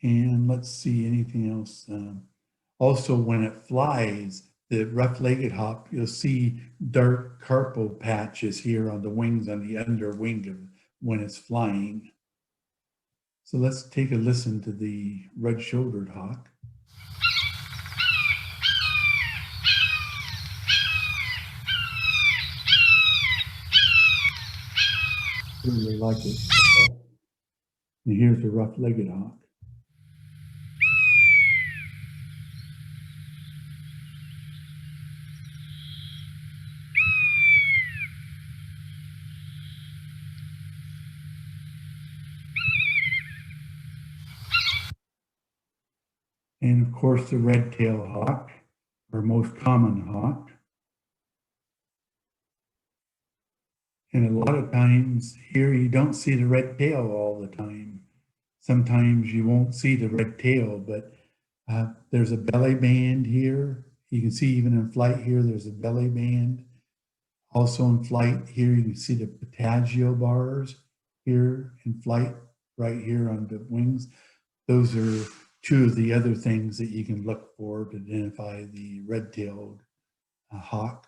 A: And let's see, anything else? Also, when it flies, the rough-legged hawk, you'll see dark carpal patches here on the wings, on the under wing of when it's flying. So let's take a listen to the red-shouldered hawk. Really like it. And here's the rough-legged hawk. And of course, the red-tailed hawk, our most common hawk. And a lot of times here, you don't see the red tail all the time. Sometimes you won't see the red tail, but There's a belly band here. You can see even in flight here, there's a belly band. Also in flight here, you can see the patagial bars here in flight, right here on the wings. Those are two of the other things that you can look for to identify the red-tailed hawk.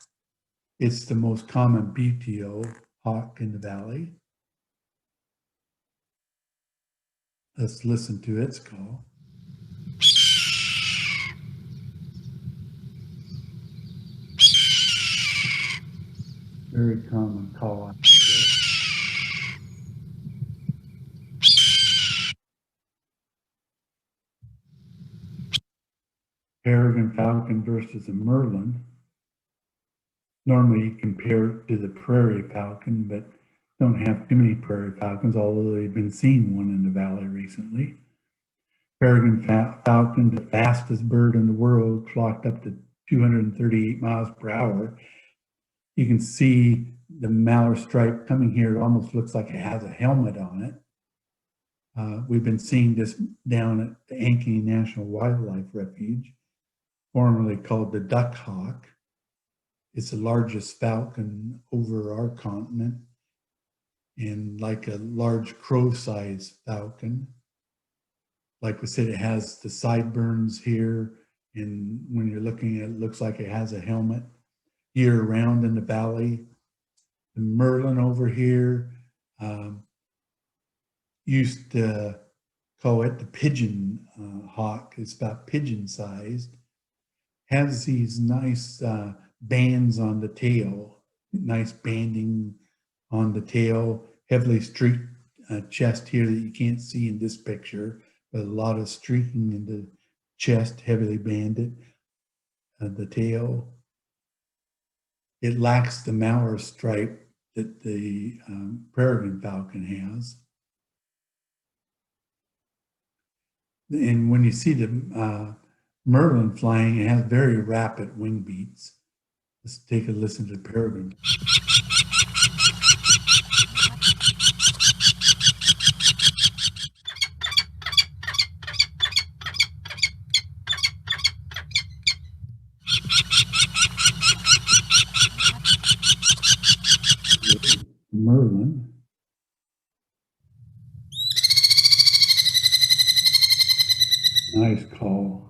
A: It's the most common Buteo hawk in the valley. Let's listen to its call. Very common call. Peregrine falcon versus a merlin. Normally you compare it to the prairie falcon, but don't have too many prairie falcons, although they've been seeing one in the valley recently. Peregrine falcon, the fastest bird in the world, clocked up to 238 miles per hour. You can see the mallard stripe coming here. It almost looks like it has a helmet on it. We've been seeing this down at the Ankeny National Wildlife Refuge, formerly called the duck hawk. It's the largest falcon over our continent, and like a large crow-sized falcon. Like we said, it has the sideburns here, and when you're looking at it, it looks like it has a helmet year-round in the valley. The merlin over here, used to call it the pigeon hawk. It's about pigeon-sized. Has these nice bands on the tail, nice banding on the tail, heavily streaked chest here that you can't see in this picture, but a lot of streaking in the chest, heavily banded, the tail. It lacks the mallard stripe that the peregrine falcon has. And when you see the merlin flying, it has very rapid wing beats. Let's take a listen to the peregrine. Merlin. Nice call.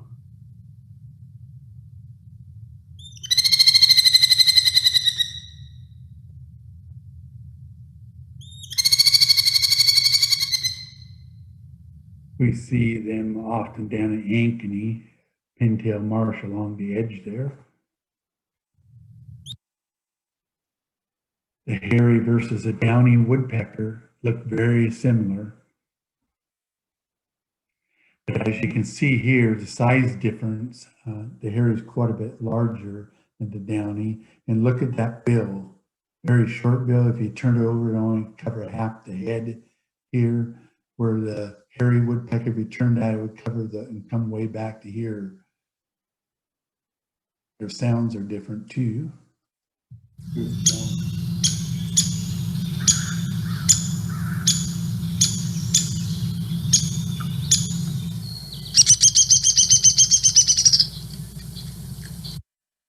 A: We see them often down at Ankeny, pintail marsh along the edge there. The hairy versus a downy woodpecker look very similar. But as you can see here, the size difference, the hairy is quite a bit larger than the downy. And look at that bill, very short bill. If you turn it over, it only cover half the head here, where the hairy woodpecker, if you turn that, it would cover and come way back to here. Their sounds are different too.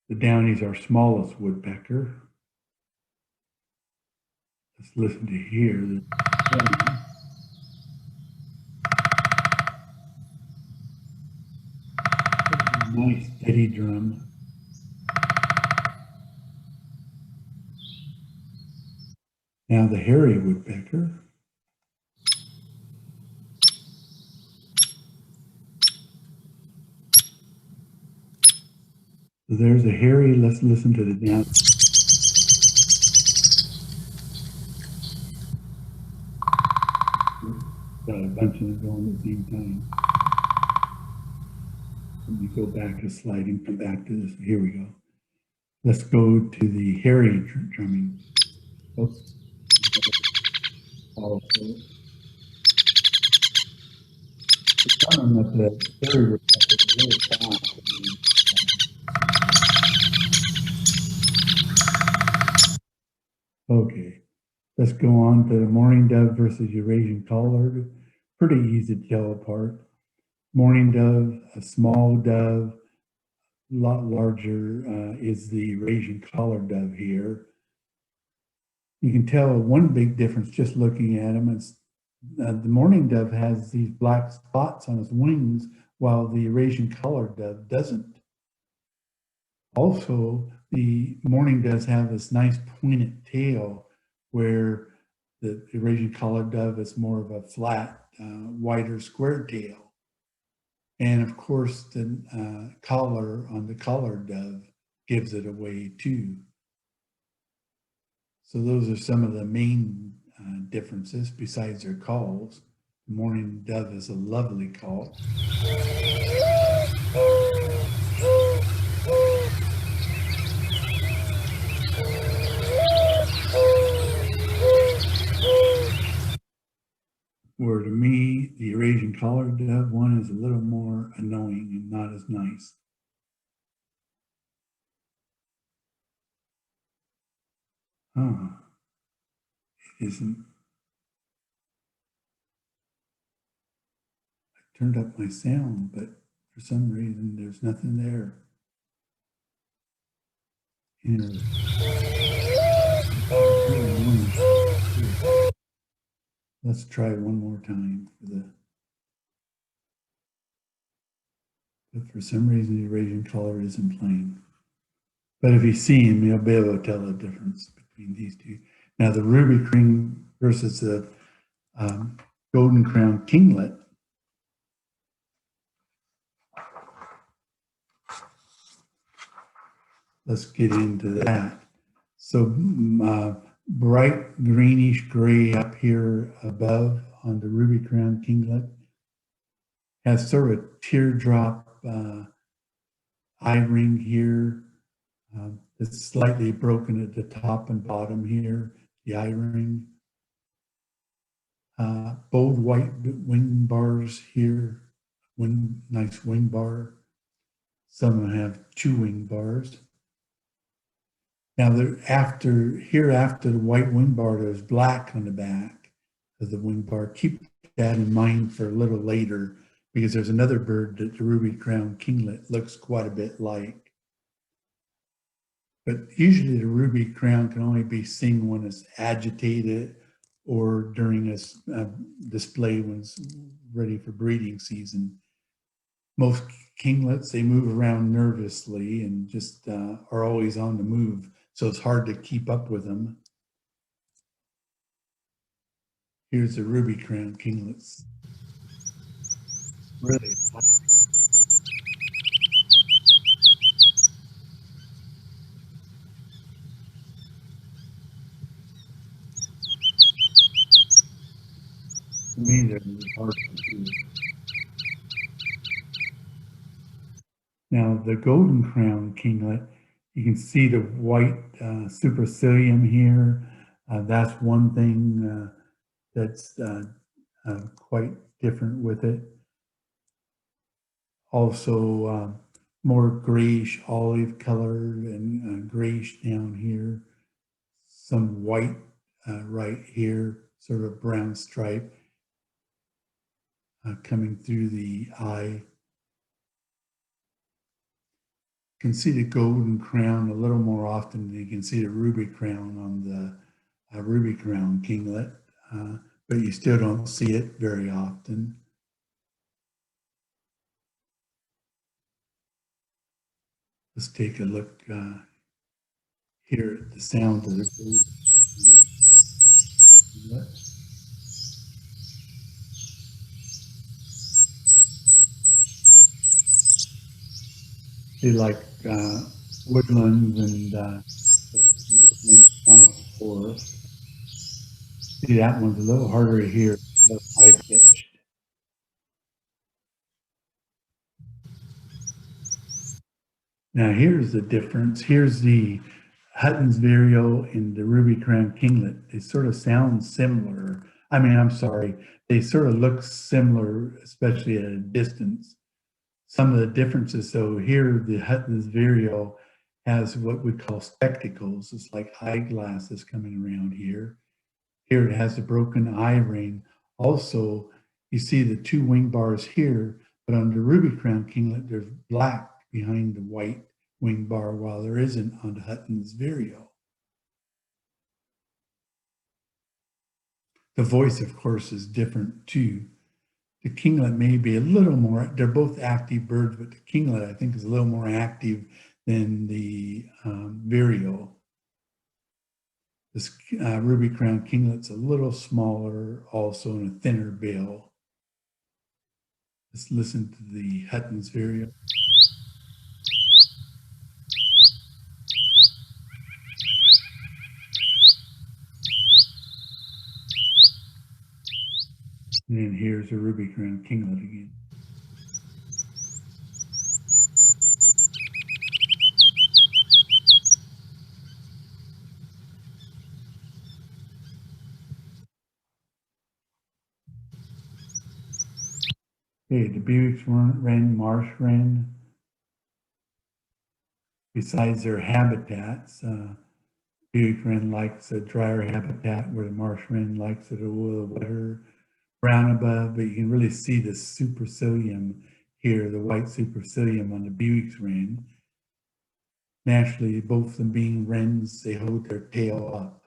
A: The downy is our smallest woodpecker. Let's listen to here. Nice steady drum. Now the hairy woodpecker. So there's a hairy, let's listen to the down. Got a bunch of them going at the same time. Let me go back a slide and come back to this. Here we go. Let's go to the hairy drumming. Oops. The drumming of the hairy woodpecker is really fast. Okay, let's go on to the mourning dove versus Eurasian collared. Pretty easy to tell apart. mourning dove, a small dove. A lot larger is the Eurasian collared dove here. You can tell one big difference just looking at them is the mourning dove has these black spots on its wings, while the Eurasian collared dove doesn't. Also, the mourning doves have this nice pointed tail, where the Eurasian collared dove is more of a flat, wider square tail. And of course, the collar on the collared dove gives it away too. So those are some of the main differences besides their calls. The mourning dove is a lovely call. Where to me, the Eurasian collared dove one is a little more annoying and not as nice. It isn't. I turned up my sound, but for some reason there's nothing there. Let's try one more time but for some reason the Eurasian collar isn't playing. But if you see him, you'll be able to tell the difference between these two. Now the ruby ring versus the golden crown kinglet. Let's get into that. So bright greenish gray up here above on the ruby crown kinglet has sort of a teardrop eye ring here. It's slightly broken at the top and bottom here, the eye ring. Bold white wing bars here, nice wing bar. Some of them have 2 wing bars. Now, after the white wing bar, there's black on the back of the wing bar. Keep that in mind for a little later, because there's another bird that the ruby crown kinglet looks quite a bit like. But usually the ruby crown can only be seen when it's agitated or during a display when it's ready for breeding season. Most kinglets, they move around nervously and just are always on the move. So it's hard to keep up with them. Here's the ruby crown kinglets. Really. To me, they're hard to do. Now, the golden crown kinglet, you can see the white supercilium here. That's one thing that's quite different with it. Also, more grayish olive colored and grayish down here. Some white right here, sort of brown stripe coming through the eye. You can see the golden crown a little more often than you can see the ruby crown on the ruby crown kinglet, but you still don't see it very often. Let's take a look here at the sound of the golden kinglet. They like woodlands and forest. See, that one's a little harder to hear, a little high pitched. Now here's the difference. Here's the Hutton's vireo and the ruby crown kinglet. They sort of sound similar. I mean, I'm sorry, they sort of look similar, especially at a distance. Some of the differences, so here the Hutton's vireo has what we call spectacles. It's like eyeglasses coming around here. Here it has a broken eye ring. Also, you see the 2 wing bars here. But on the ruby-crowned kinglet, there's black behind the white wing bar, while there isn't on the Hutton's vireo. The voice, of course, is different too. The kinglet may be a little more, they're both active birds, but the kinglet, I think, is a little more active than the vireo. This ruby-crowned kinglet's a little smaller, also in a thinner bill. Let's listen to the Hutton's vireo. And then here's a ruby-crowned kinglet again. Okay, the Buteos wren, marsh wren, besides their habitats, Buteos wren likes a drier habitat where the marsh wren likes it a little wetter, brown above, but you can really see the supercilium here, the white supercilium on the Buteos wren. Naturally, both of them being wrens, they hold their tail up.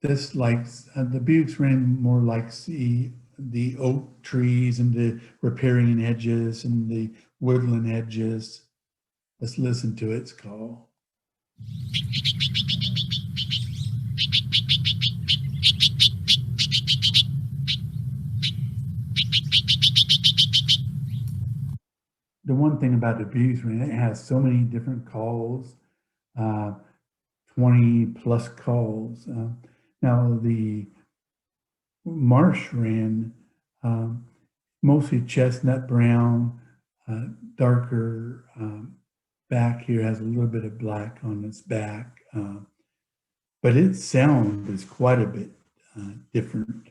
A: This likes, the Buteos wren more likes the oak trees and the riparian hedges and the woodland hedges. Let's listen to its call. The one thing about the Buteos wren, it has so many different calls, 20 plus calls. Now the marsh wren, mostly chestnut brown, darker back here, has a little bit of black on its back, but its sound is quite a bit different.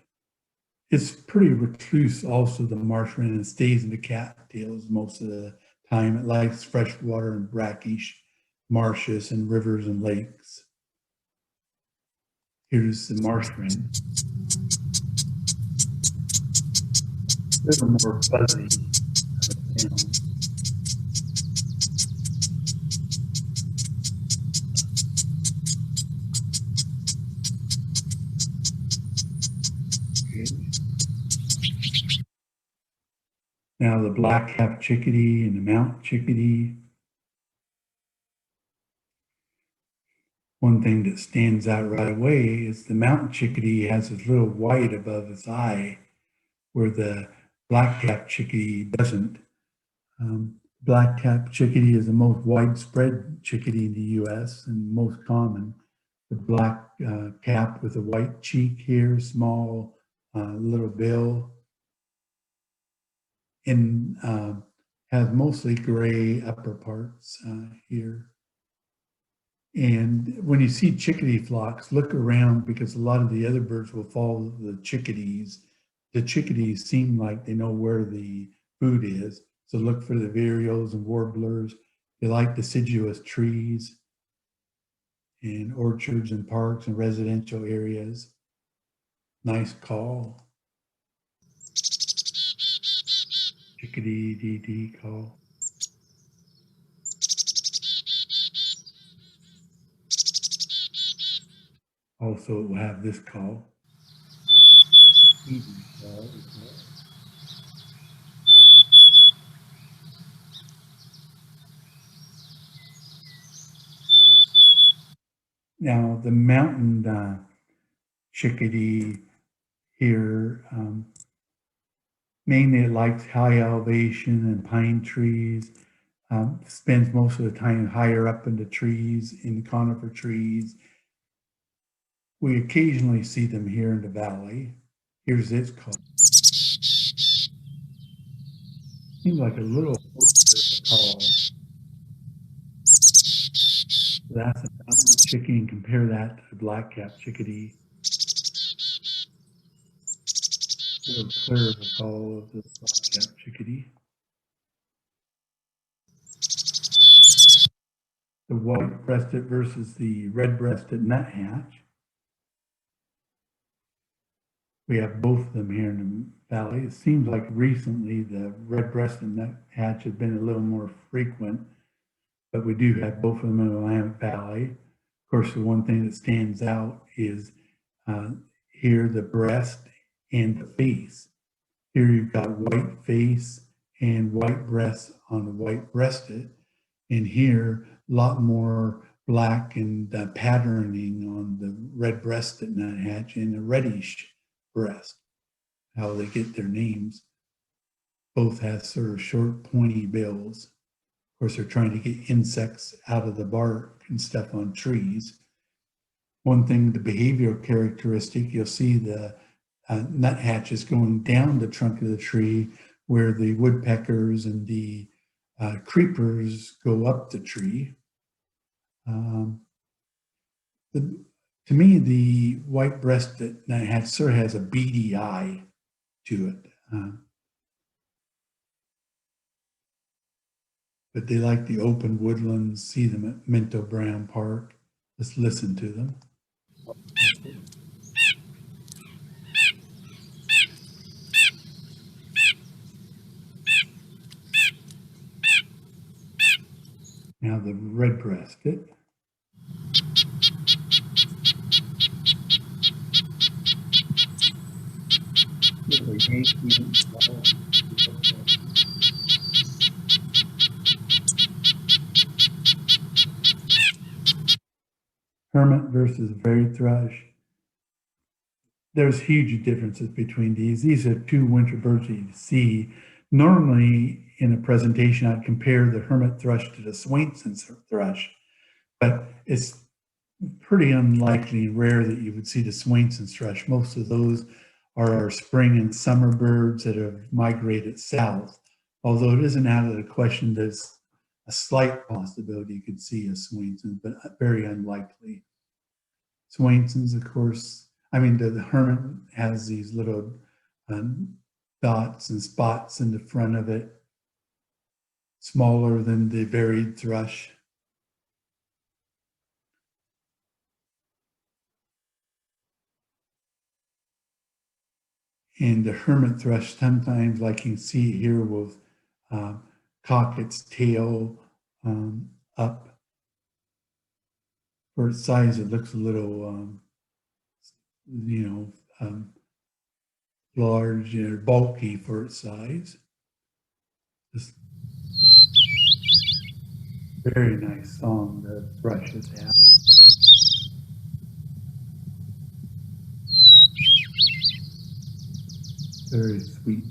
A: It's pretty recluse also, the marsh wren, and stays in the cattails most of the time. It likes fresh water and brackish marshes and rivers and lakes. Here's the marsh wren. A little more fuzzy sound. Now the black-capped chickadee and the mountain chickadee. One thing that stands out right away is the mountain chickadee has this little white above its eye, where the black-capped chickadee doesn't. Black-capped chickadee is the most widespread chickadee in the U.S. and most common. The black cap with a white cheek here, small little bill, and has mostly gray upper parts here. And when you see chickadee flocks, look around, because a lot of the other birds will follow the chickadees. The chickadees seem like they know where the food is. So look for the vireos and warblers. They like deciduous trees and orchards and parks and residential areas. Nice call. Chickadee DD call. Also, it will have this call. Now, the mountain chickadee here, mainly it likes high elevation and pine trees, spends most of the time higher up in the trees, in conifer trees. We occasionally see them here in the valley. Here's its call. Seems like a little call. That's a mountain chickadee, and compare that to the black-capped chickadee. A little clearer call of the black-capped chickadee. the white-breasted versus the red-breasted nuthatch. We have both of them here in the valley. It seems like recently the red-breasted nuthatch has been a little more frequent, but we do have both of them in the Willamette Valley. Of course, the one thing that stands out is here the breast and the face. Here you've got white face and white breast on the white-breasted, and here a lot more black and patterning on the red-breasted nuthatch and the reddish breast, how they get their names. Both have sort of short, pointy bills. Of course, they're trying to get insects out of the bark and stuff on trees. One thing, the behavioral characteristic, you'll see the nuthatches going down the trunk of the tree where the woodpeckers and the creepers go up the tree. To me, the white-breasted nuthatch sort of has a beady eye to it. But they like the open woodlands, see them at Minto Brown Park. Let's listen to them. Now the red-breasted. Hermit versus berry thrush. There's huge differences between these. These are two winter birds that you see. Normally in a presentation, I'd compare the hermit thrush to the Swainson thrush, but it's pretty unlikely and rare that you would see the Swainson thrush. Most of those are our spring and summer birds that have migrated south. Although it isn't out of the question, there's a slight possibility you could see a Swainson, but very unlikely. Swainsons, of course, I mean, the hermit has these little dots and spots in the front of it, smaller than the varied thrush. And the hermit thrush sometimes, like you can see here, will cock its tail up. For its size, it looks a little, large or bulky for its size. Just very nice song the thrushes have. Very sweet.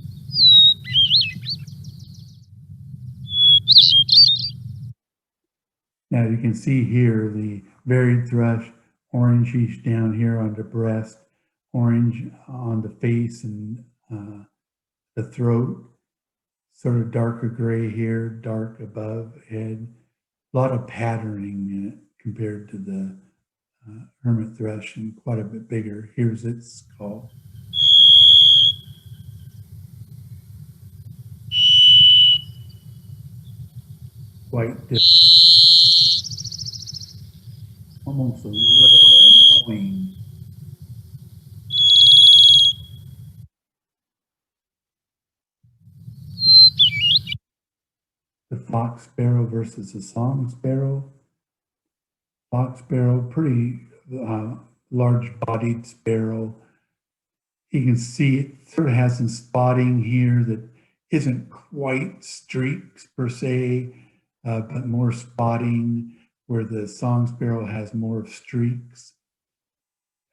A: Now you can see here the varied thrush, orangish down here on the breast, orange on the face and the throat, sort of darker gray here, dark above head. A lot of patterning in it compared to the hermit thrush, and quite a bit bigger. Here's its call. Quite different. Almost a little annoying. The fox sparrow versus the song sparrow. Fox sparrow, pretty large-bodied sparrow. You can see it sort of has some spotting here that isn't quite streaks per se, but more spotting, where the song sparrow has more streaks.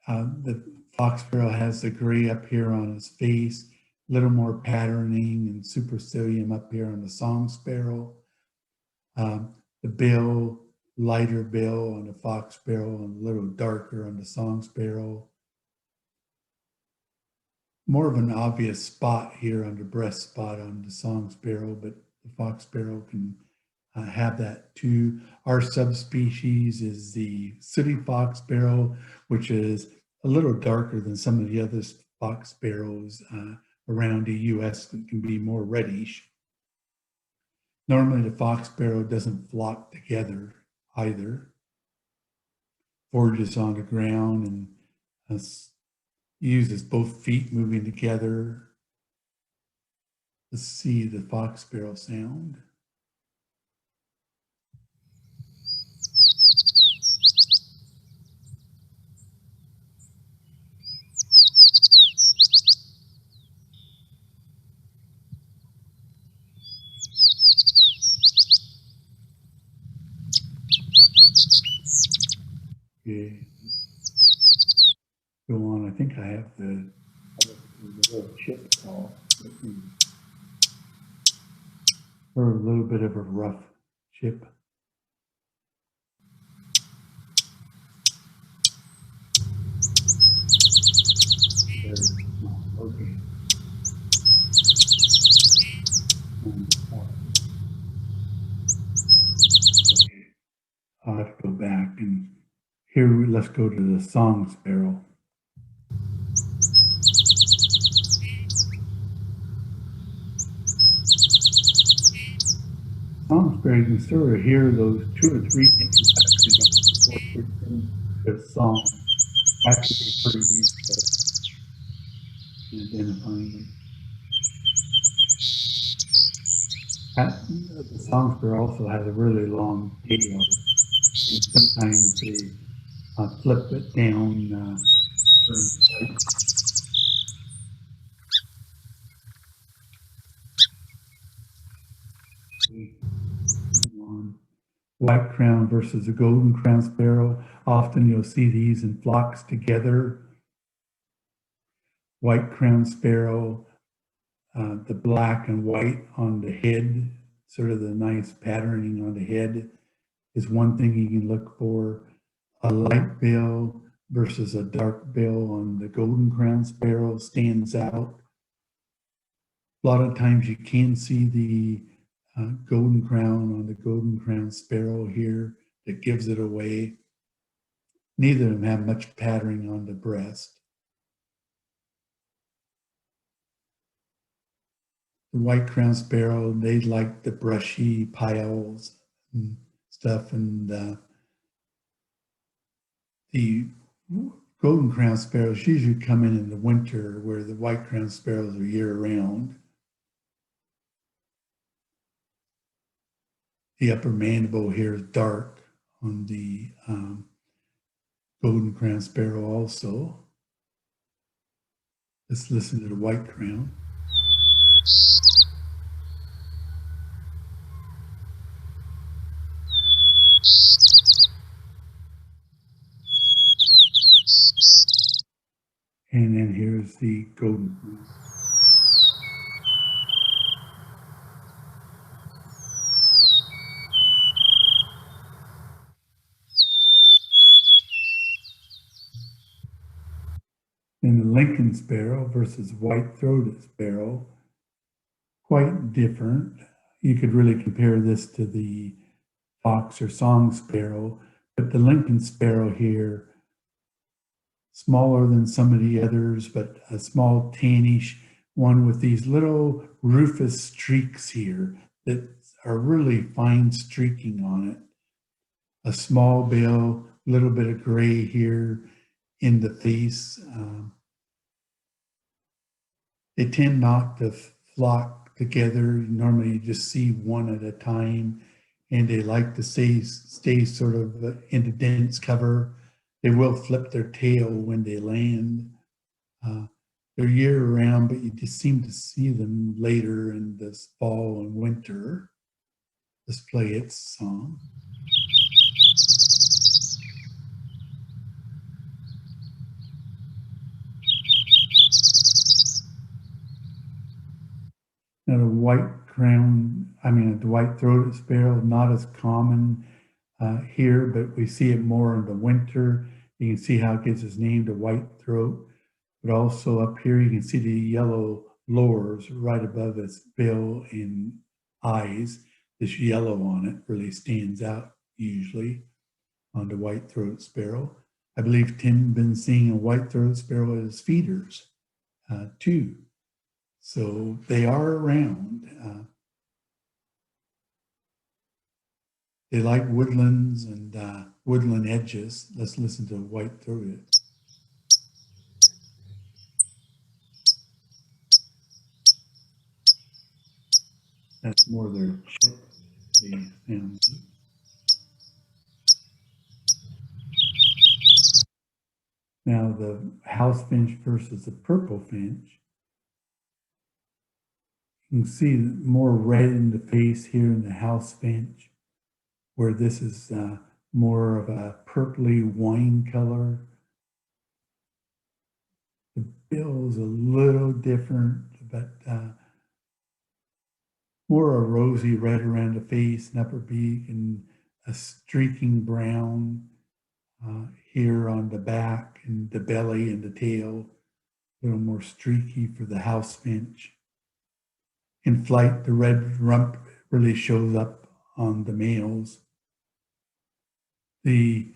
A: The fox sparrow has the gray up here on his face, a little more patterning and supercilium up here on the song sparrow. The bill, lighter bill on the fox sparrow and a little darker on the song sparrow. More of an obvious spot here on the breast spot on the song sparrow, but the fox sparrow can have that too. Our subspecies is the sooty fox sparrow, which is a little darker than some of the other fox sparrows around the US that can be more reddish. Normally the fox sparrow doesn't flock together either. Forages on the ground and uses both feet moving together to see the fox sparrow sound. Okay. Go on. I think I have the little chip call. Or a little bit of a rough chip. Okay. I'll have to go back and here, let's go to the song sparrow. Song sparrow, you can sort of hear those 2 or 3 introductions to the song. That could be pretty useful in identifying them. The song sparrow also has a really long tail. And sometimes they flip it down during the flight. White crown versus the golden crown sparrow. Often you'll see these in flocks together. White crown sparrow, the black and white on the head, sort of the nice patterning on the head is one thing you can look for. A light bill versus a dark bill on the golden crown sparrow stands out. A lot of times you can see the golden crown on the golden crown sparrow here that gives it away. Neither of them have much patterning on the breast. The white crown sparrow, they like the brushy piles and stuff, and the golden crown sparrows usually come in the winter, where the white crown sparrows are year-round. The upper mandible here is dark on the golden crown sparrow also. Let's listen to the white crown. And then here's the golden crown. And the Lincoln sparrow versus white-throated sparrow, quite different. You could really compare this to the fox or song sparrow, but the Lincoln sparrow here, smaller than some of the others, but a small tannish one with these little rufous streaks here that are really fine streaking on it. A small bill, a little bit of gray here in the face. They tend not to flock together. Normally you just see one at a time, and they like to stay sort of in the dense cover. They will flip their tail when they land. They're year-round, but you just seem to see them later in this fall and winter. Let's play its song. Now the the white-throated sparrow, not as common here, but we see it more in the winter. You can see how it gets its name, the white throat. But also up here, you can see the yellow lores right above its bill and eyes. This yellow on it really stands out usually on the white-throated sparrow. I believe Tim been seeing a white-throated sparrow as feeders too. So they are around. They like woodlands and woodland edges. Let's listen to white-throated. That's more their chip sound. Now the house finch versus the purple finch. You can see more red in the face here in the house finch, where this is more of a purpley wine color. The bill is a little different, but more a rosy red around the face and upper beak, and a streaking brown here on the back and the belly and the tail. A little more streaky for the house finch. In flight, the red rump really shows up on the males. The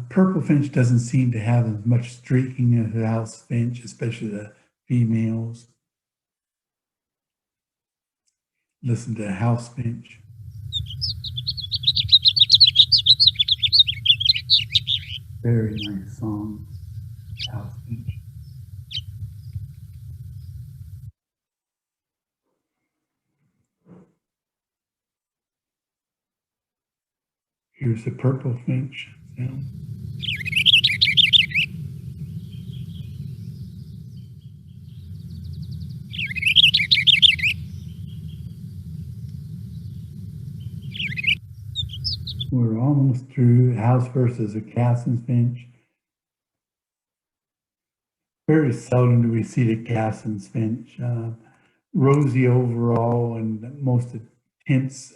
A: purple finch doesn't seem to have as much streaking as the house finch, especially the females. Listen to the house finch. Very nice song, house finch. Here's the purple finch sound. We're almost through house versus a Cassin's finch. Very seldom do we see the Cassin's finch. Rosy overall and most intense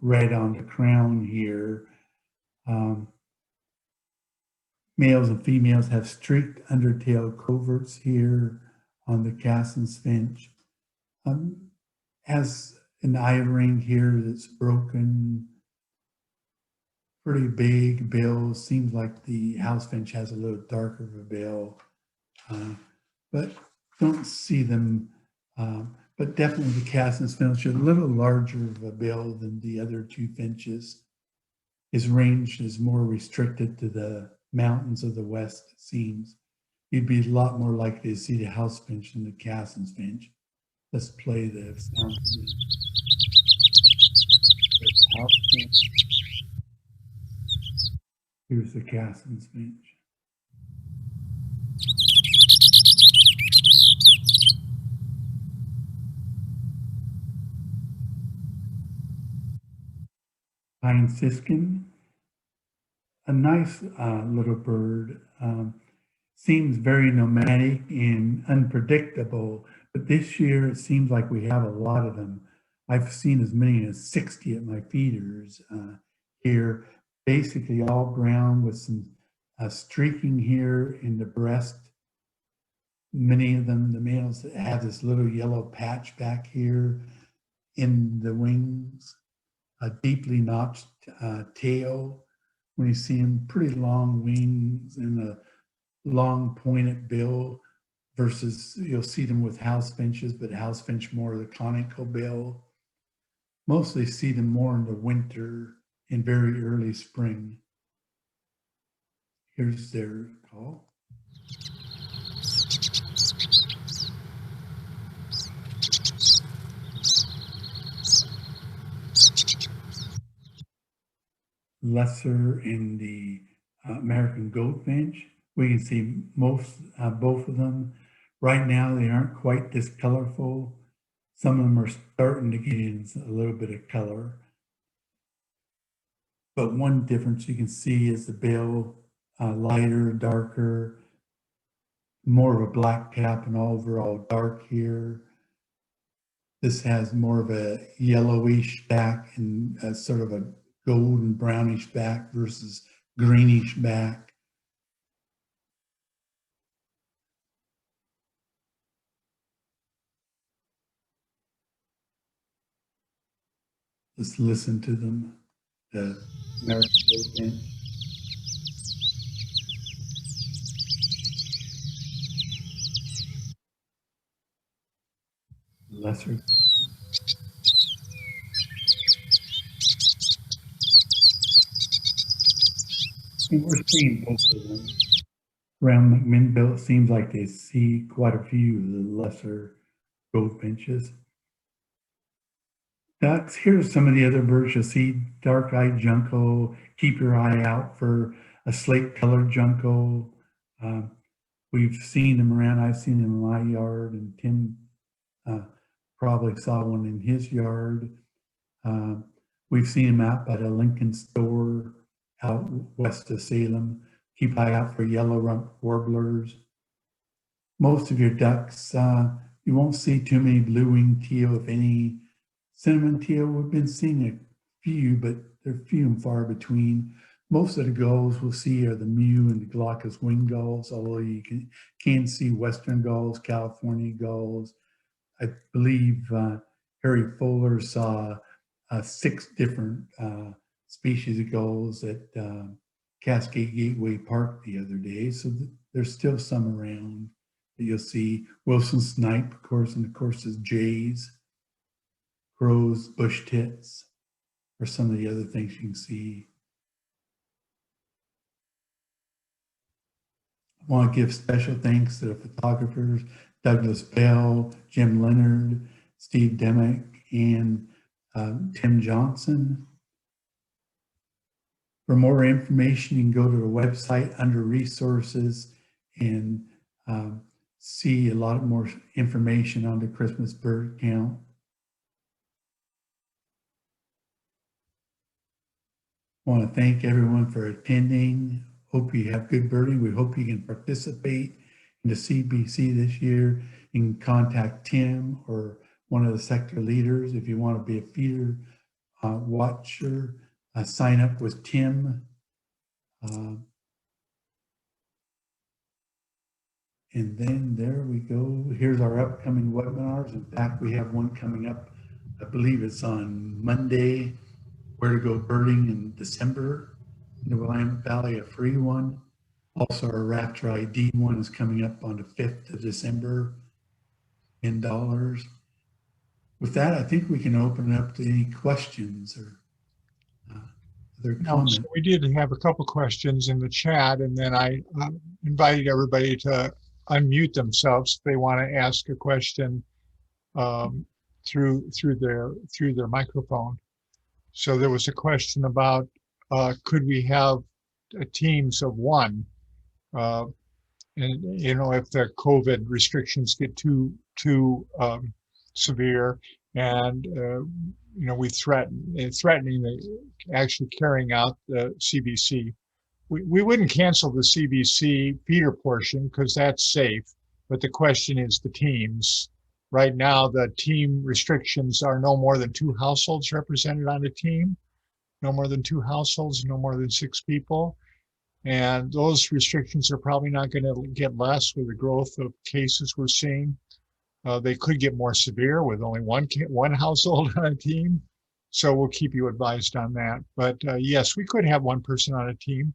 A: red on the crown here. Males and females have streaked undertail coverts here on the Cassin's finch. Has an eye ring here that's broken. Pretty big bill. Seems like the house finch has a little darker of a bill, but don't see them. But definitely the Cassin's finch is a little larger of a bill than the other two finches. His range is more restricted to the mountains of the west, it seems. You'd be a lot more likely to see the house finch than the Cassin's finch. Let's play the sound. There's the house finch. Here's the Cassin's finch. Pine siskin, a nice little bird. Seems very nomadic and unpredictable, but this year it seems like we have a lot of them. I've seen as many as 60 at my feeders here, basically all brown with some streaking here in the breast. Many of them, the males, have this little yellow patch back here in the wings, a deeply notched tail. When you see them, pretty long wings and a long pointed bill versus you'll see them with house finches, but house finch more of the conical bill. Mostly see them more in the winter and very early spring. Here's their call. Lesser in the American goldfinch. We can see both of them. Right now, they aren't quite this colorful. Some of them are starting to get in a little bit of color. But one difference you can see is the bill, lighter, darker, more of a black cap and overall dark here. This has more of a yellowish back and a sort of a golden brownish back versus greenish back. Let's listen to them. The American goldfinch. Lesser. And we're seeing both of them. Around McMinnville, it seems like they see quite a few of the lesser goldfinches. Ducks, here's some of the other birds you'll see. Dark-eyed junco. Keep your eye out for a slate-colored junco. We've seen them around. I've seen them in my yard, and Tim probably saw one in his yard. We've seen them out by the Lincoln store out west of Salem. Keep eye out for yellow rump warblers. Most of your ducks, you won't see too many blue-winged teal, if any. Cinnamon teal, we've been seeing a few, but they're few and far between. Most of the gulls we'll see are the mew and the glaucous wing gulls, although you can see western gulls, California gulls. I believe Harry Fuller saw 6 different species of gulls at Cascade Gateway Park the other day. So there's still some around that you'll see. Wilson snipe, of course, and of course is jays, crows, bush tits, or some of the other things you can see. I want to give special thanks to the photographers, Douglas Bell, Jim Leonard, Steve Demick, and Tim Johnson. For more information, you can go to the website under resources and see a lot more information on the Christmas bird count. I want to thank everyone for attending. Hope you have good birding. We hope you can participate in the CBC this year. You can contact Tim or one of the sector leaders if you want to be a feeder watcher. Sign up with Tim. And then there we go. Here's our upcoming webinars. In fact, we have one coming up. I believe it's on Monday, where to go birding in December in the Willamette Valley, a free one. Also, our Raptor ID one is coming up on the 5th of December, $10. With that, I think we can open it up to any questions or other comments.
B: So we did have a couple questions in the chat, and then I invited everybody to unmute themselves if they want to ask a question through their microphone. So there was a question about could we have teams of one, and you know, if the COVID restrictions get too severe, and you know, threatening actually carrying out the CBC. We wouldn't cancel the CBC feeder portion because that's safe, but the question is the teams. Right now, the team restrictions are no more than 2 households represented on a team, no more than 2 households, no more than 6 people. And those restrictions are probably not going to get less with the growth of cases we're seeing. They could get more severe with only one household on a team. So we'll keep you advised on that. But yes, we could have one person on a team.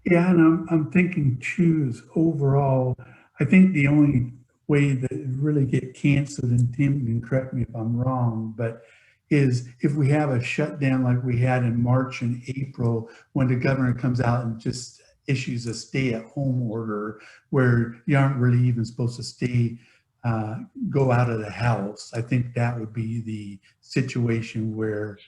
A: Yeah, and I'm thinking too is overall, I think the only way that it really get canceled, and Tim can correct me if I'm wrong, but is if we have a shutdown like we had in March and April, when the governor comes out and just issues a stay-at-home order where you aren't really even supposed to go out of the house. I think that would be the situation where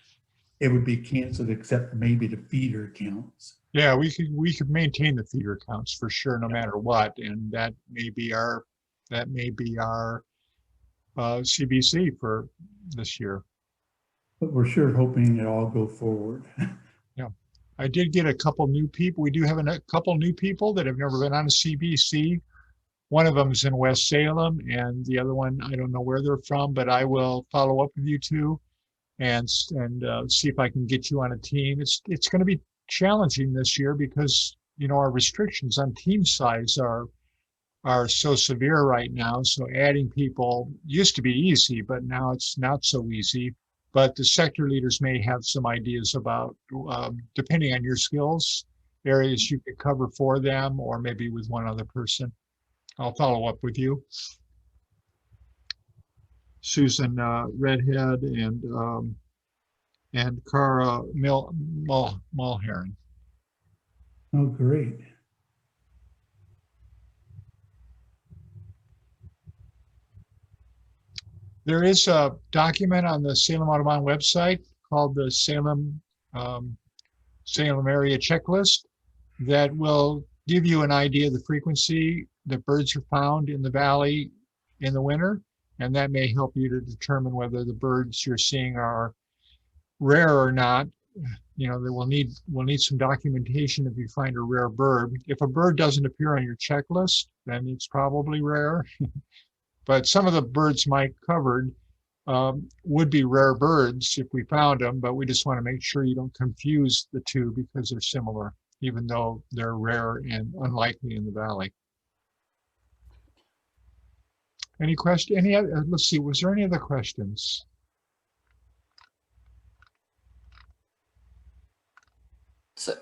A: it would be canceled, except for maybe the feeder counts.
B: Yeah, we could maintain the feeder counts for sure, no matter what, and that may be our CBC for this year.
A: But we're sure hoping it all go forward.
B: Yeah, I did get a couple new people. We do have a couple new people that have never been on a CBC. One of them is in West Salem, and the other one, I don't know where they're from, but I will follow up with you two and see if I can get you on a team. It's going to be challenging this year because, you know, our restrictions on team size are so severe right now. So adding people used to be easy, but now it's not so easy. But the sector leaders may have some ideas about, depending on your skills, areas you could cover for them, or maybe with one other person. I'll follow up with you. Susan Redhead and Cara Mulheron.
A: Oh, great.
B: There is a document on the Salem Audubon website called the um, Salem Area Checklist that will give you an idea of the frequency that birds are found in the valley in the winter. And that may help you to determine whether the birds you're seeing are rare or not. You know, we'll need some documentation if you find a rare bird. If a bird doesn't appear on your checklist, then it's probably rare. But some of the birds Mike covered would be rare birds if we found them, but we just want to make sure you don't confuse the two because they're similar, even though they're rare and unlikely in the valley. Any question? Any other? Let's see. Was there any other questions?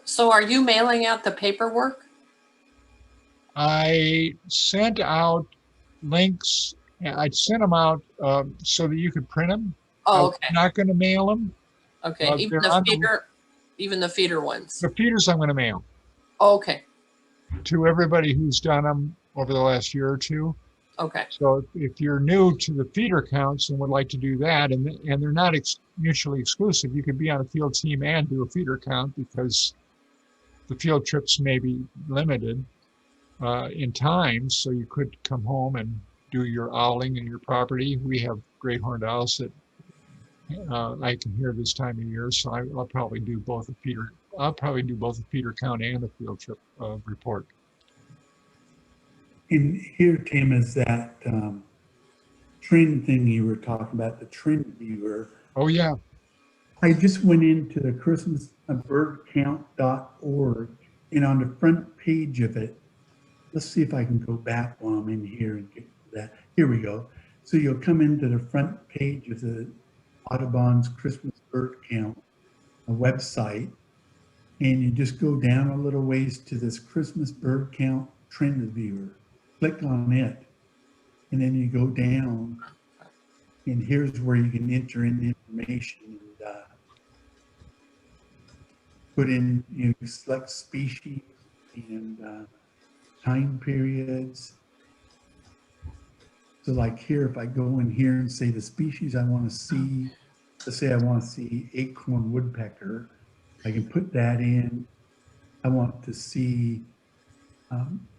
C: So are you mailing out the paperwork?
B: I sent out links. I sent them out so that you could print them.
C: Oh, okay.
B: I'm not going to mail them.
C: Okay. Even the feeder ones.
B: The feeders I'm going to mail.
C: Oh, okay.
B: To everybody who's done them over the last year or two.
C: Okay.
B: So if you're new to the feeder counts and would like to do that, and they're not mutually exclusive, you could be on a field team and do a feeder count because the field trips may be limited in time. So you could come home and do your owling in your property. We have great horned owls that I can hear this time of year, so I'll probably do both a feeder. I'll probably do both a feeder count and a field trip report.
A: And here, Tim, is that trend thing you were talking about, the trend viewer.
B: Oh, yeah.
A: I just went into the christmasbirdcount.org, and on the front page of it, let's see if I can go back while I'm in here and get to that. Here we go. So you'll come into the front page of the Audubon's Christmas Bird Count website, and you just go down a little ways to this Christmas Bird Count trend viewer. Click on it, and then you go down, and here's where you can enter in the information and put in, you select species and time periods. So like here, if I go in here and say the species I want to see, let's say I want to see acorn woodpecker, I can put that in. I want to see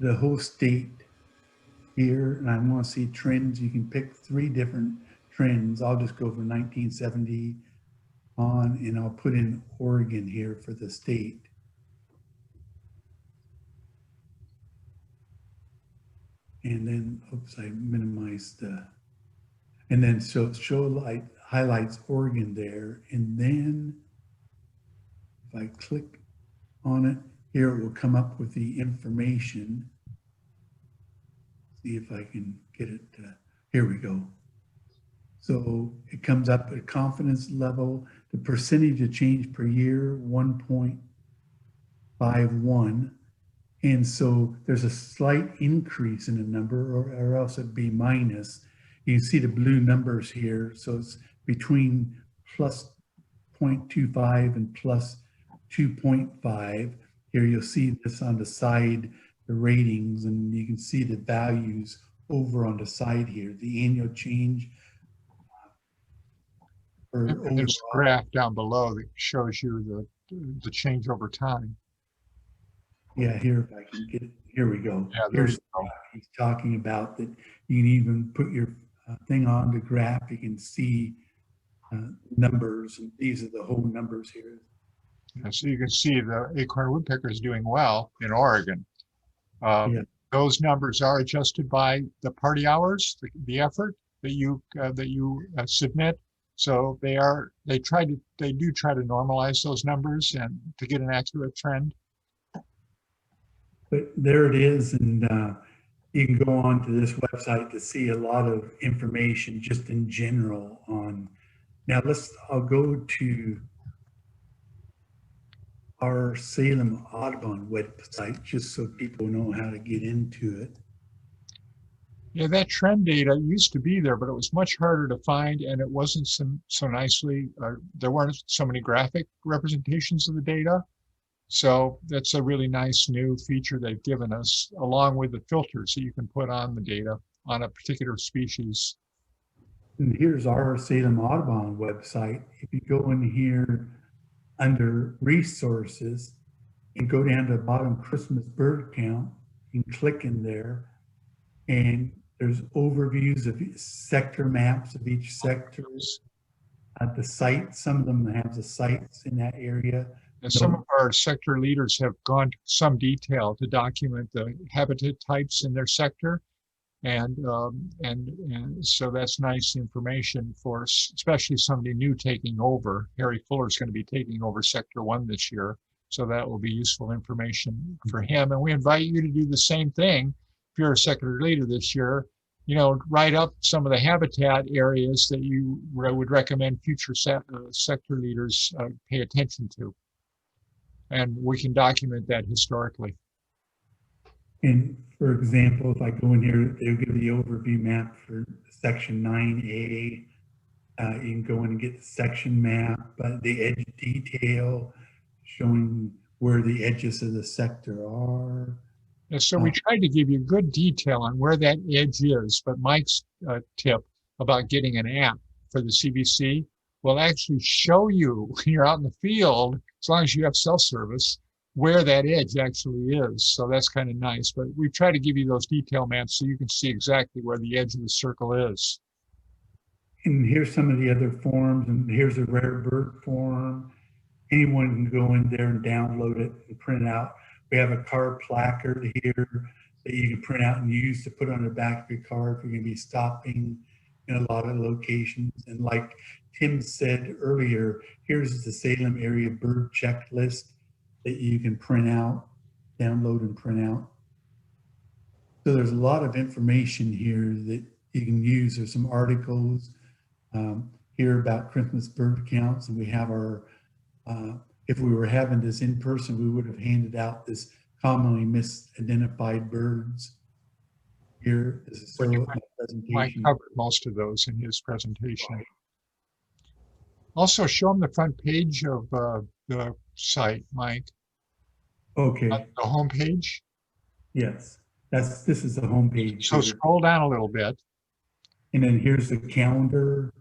A: the whole state here, and I want to see trends. You can pick 3 different trends. I'll just go for 1970 on, and I'll put in Oregon here for the state. And then, oops, I minimized and then so highlights Oregon there. And then if I click on it, here it will come up with the information. See if I can get it. Here we go. So it comes up at confidence level, the percentage of change per year, 1.51. And so there's a slight increase in the number, or else it'd be minus. You can see the blue numbers here. So it's between plus 0.25 and plus 2.5. Here you'll see this on the side, the ratings, and you can see the values over on the side here, the annual change.
B: There's a graph down below that shows you the change over time.
A: Yeah, here, if I can get it, here we go.
B: Yeah, there's
A: he's talking about that you can even put your thing on the graph, you can see numbers, and these are the whole numbers here.
B: Yeah, so you can see the acorn woodpecker is doing well in Oregon.
A: Yeah.
B: Those numbers are adjusted by the party hours, the effort that you submit. So they do try to normalize those numbers and to get an accurate trend.
A: But there it is, and you can go on to this website to see a lot of information just in general on. Now I'll go to our Salem Audubon website just so people know how to get into it.
B: Yeah, that trend data used to be there, but it was much harder to find, and it wasn't so nicely, there weren't so many graphic representations of the data. So that's a really nice new feature they've given us, along with the filters that you can put on the data on a particular species.
A: And here's our Salem Audubon website. If you go in here under resources and go down to the bottom, Christmas bird count, you can click in there, and there's overviews of sector maps of each sector. The site, some of them have the sites in that area.
B: And some of our sector leaders have gone to some detail to document the habitat types in their sector. And so that's nice information for especially somebody new taking over. Harry Fuller is going to be taking over Sector 1 this year. So that will be useful information for him. And we invite you to do the same thing. If you're a sector leader this year, you know, write up some of the habitat areas that you would recommend future sector leaders pay attention to. And we can document that historically.
A: And for example, if I go in here, they'll give the overview map for section 9A. You can go in and get the section map, the edge detail showing where the edges of the sector are.
B: And so we tried to give you good detail on where that edge is, but Mike's tip about getting an app for the CBC will actually show you when you're out in the field, as long as you have cell service, where that edge actually is. So that's kind of nice. But we try to give you those detail maps so you can see exactly where the edge of the circle is.
A: And here's some of the other forms, and here's a rare bird form. Anyone can go in there and download it and print it out. We have a car placard here that you can print out and use to put on the back of your car if you're going to be stopping in a lot of locations. And like Tim said earlier, here's the Salem area bird checklist that you can print out, download and print out. So there's a lot of information here that you can use. There's some articles here about Christmas bird counts, and we have our, if we were having this in person, we would have handed out this commonly misidentified birds. Here is a solo presentation.
B: Mike covered most of those in his presentation. Also, show them the front page of the site, Mike.
A: Okay.
B: The home page.
A: Yes, this is the home page.
B: So scroll down a little bit.
A: And then here's the calendar.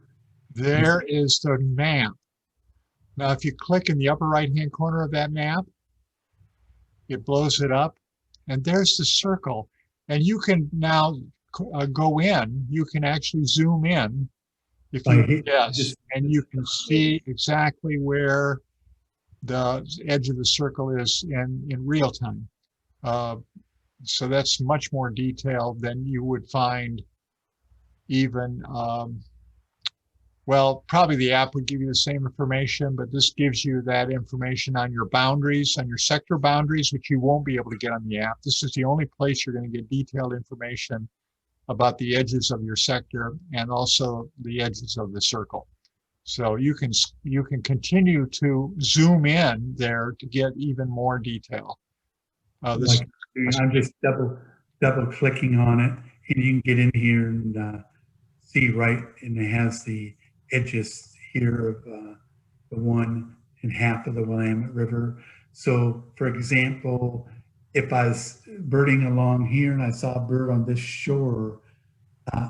B: There is the map. Now, if you click in the upper right-hand corner of that map, it blows it up, and there's the circle. And you can now go in. You can actually zoom in if you yes, and you can see exactly where the edge of the circle is in real time. So that's much more detailed than you would find even, well, probably the app would give you the same information, but this gives you that information on your boundaries, on your sector boundaries, which you won't be able to get on the app. This is the only place you're going to get detailed information about the edges of your sector and also the edges of the circle. So you can continue to zoom in there to get even more detail. I'm
A: just double clicking on it, and you can get in here and see right, and it has the edges here of the 1.5 of the Willamette River. So for example, if I was birding along here and I saw a bird on this shore,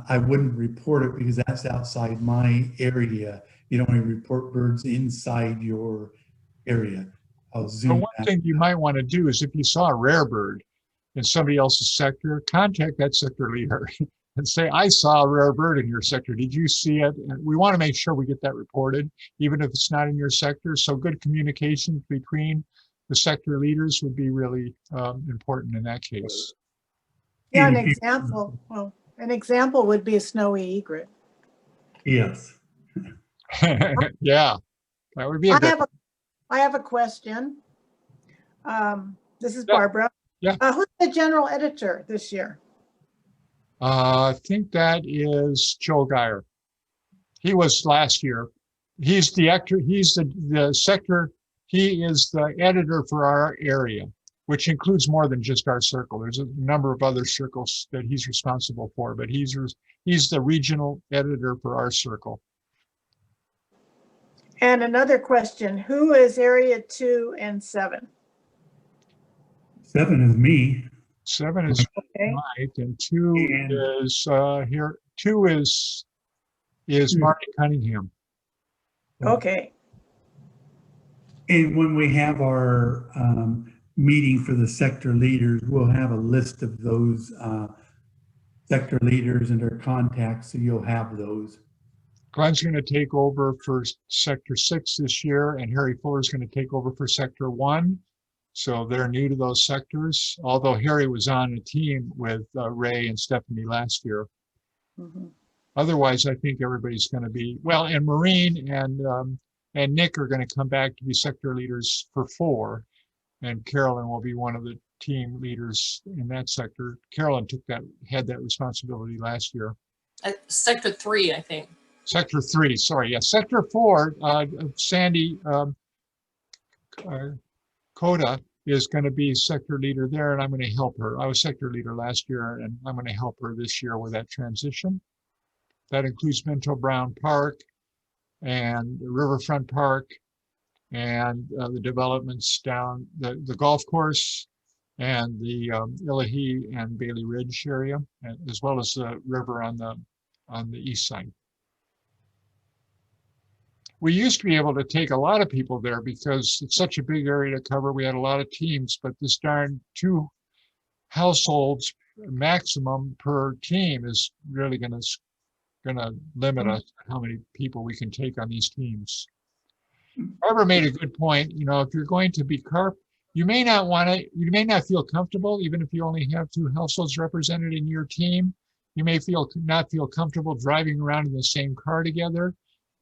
A: I wouldn't report it because that's outside my area. You don't report birds inside your area. I'll zoom.
B: One thing you might want to do is if you saw a rare bird in somebody else's sector, contact that sector leader and say, I saw a rare bird in your sector. Did you see it? And we want to make sure we get that reported, even if it's not in your sector. So good communication between the sector leaders would be really important in that case.
D: Yeah, an example would be a snowy egret.
A: Yes.
B: Yeah, that would be a good.
D: I have a question. This is Barbara.
B: Yeah.
D: Who's the general editor this year?
B: I think that is Joe Geyer. He was last year. He's the actor. He's the sector. He is the editor for our area, which includes more than just our circle. There's a number of other circles that he's responsible for, but he's the regional editor for our circle.
D: And another question, who is area 2 and 7?
A: 7 is me.
B: 7 is
D: Okay.
B: Mike, and 2
A: And-
B: is here. 2 is Marty Cunningham.
D: Okay.
A: And when we have our meeting for the sector leaders, we'll have a list of those sector leaders and their contacts, so you'll have those.
B: Glenn's going to take over for Sector 6 this year, and Harry Fuller is going to take over for Sector 1. So they're new to those sectors, although Harry was on a team with Ray and Stephanie last year.
D: Mhm.
B: Otherwise, I think everybody's going to be, well, and Maureen and Nick are going to come back to be sector leaders for 4, and Carolyn will be one of the team leaders in that sector. Carolyn had that responsibility last year.
C: Sector 3, I think.
B: Sector 3, sorry, yeah. Sector 4, Sandy Coda is going to be sector leader there, and I'm going to help her. I was sector leader last year, and I'm going to help her this year with that transition. That includes Minto Brown Park and the Riverfront Park and the developments down the golf course and the Illahee and Bailey Ridge area, as well as the river on the east side. We used to be able to take a lot of people there because it's such a big area to cover. We had a lot of teams, but this darn 2 households maximum per team is really going to limit us on how many people we can take on these teams. Barbara made a good point. You know, if you're going to be you may not feel comfortable, even if you only have 2 households represented in your team. You may not feel comfortable driving around in the same car together.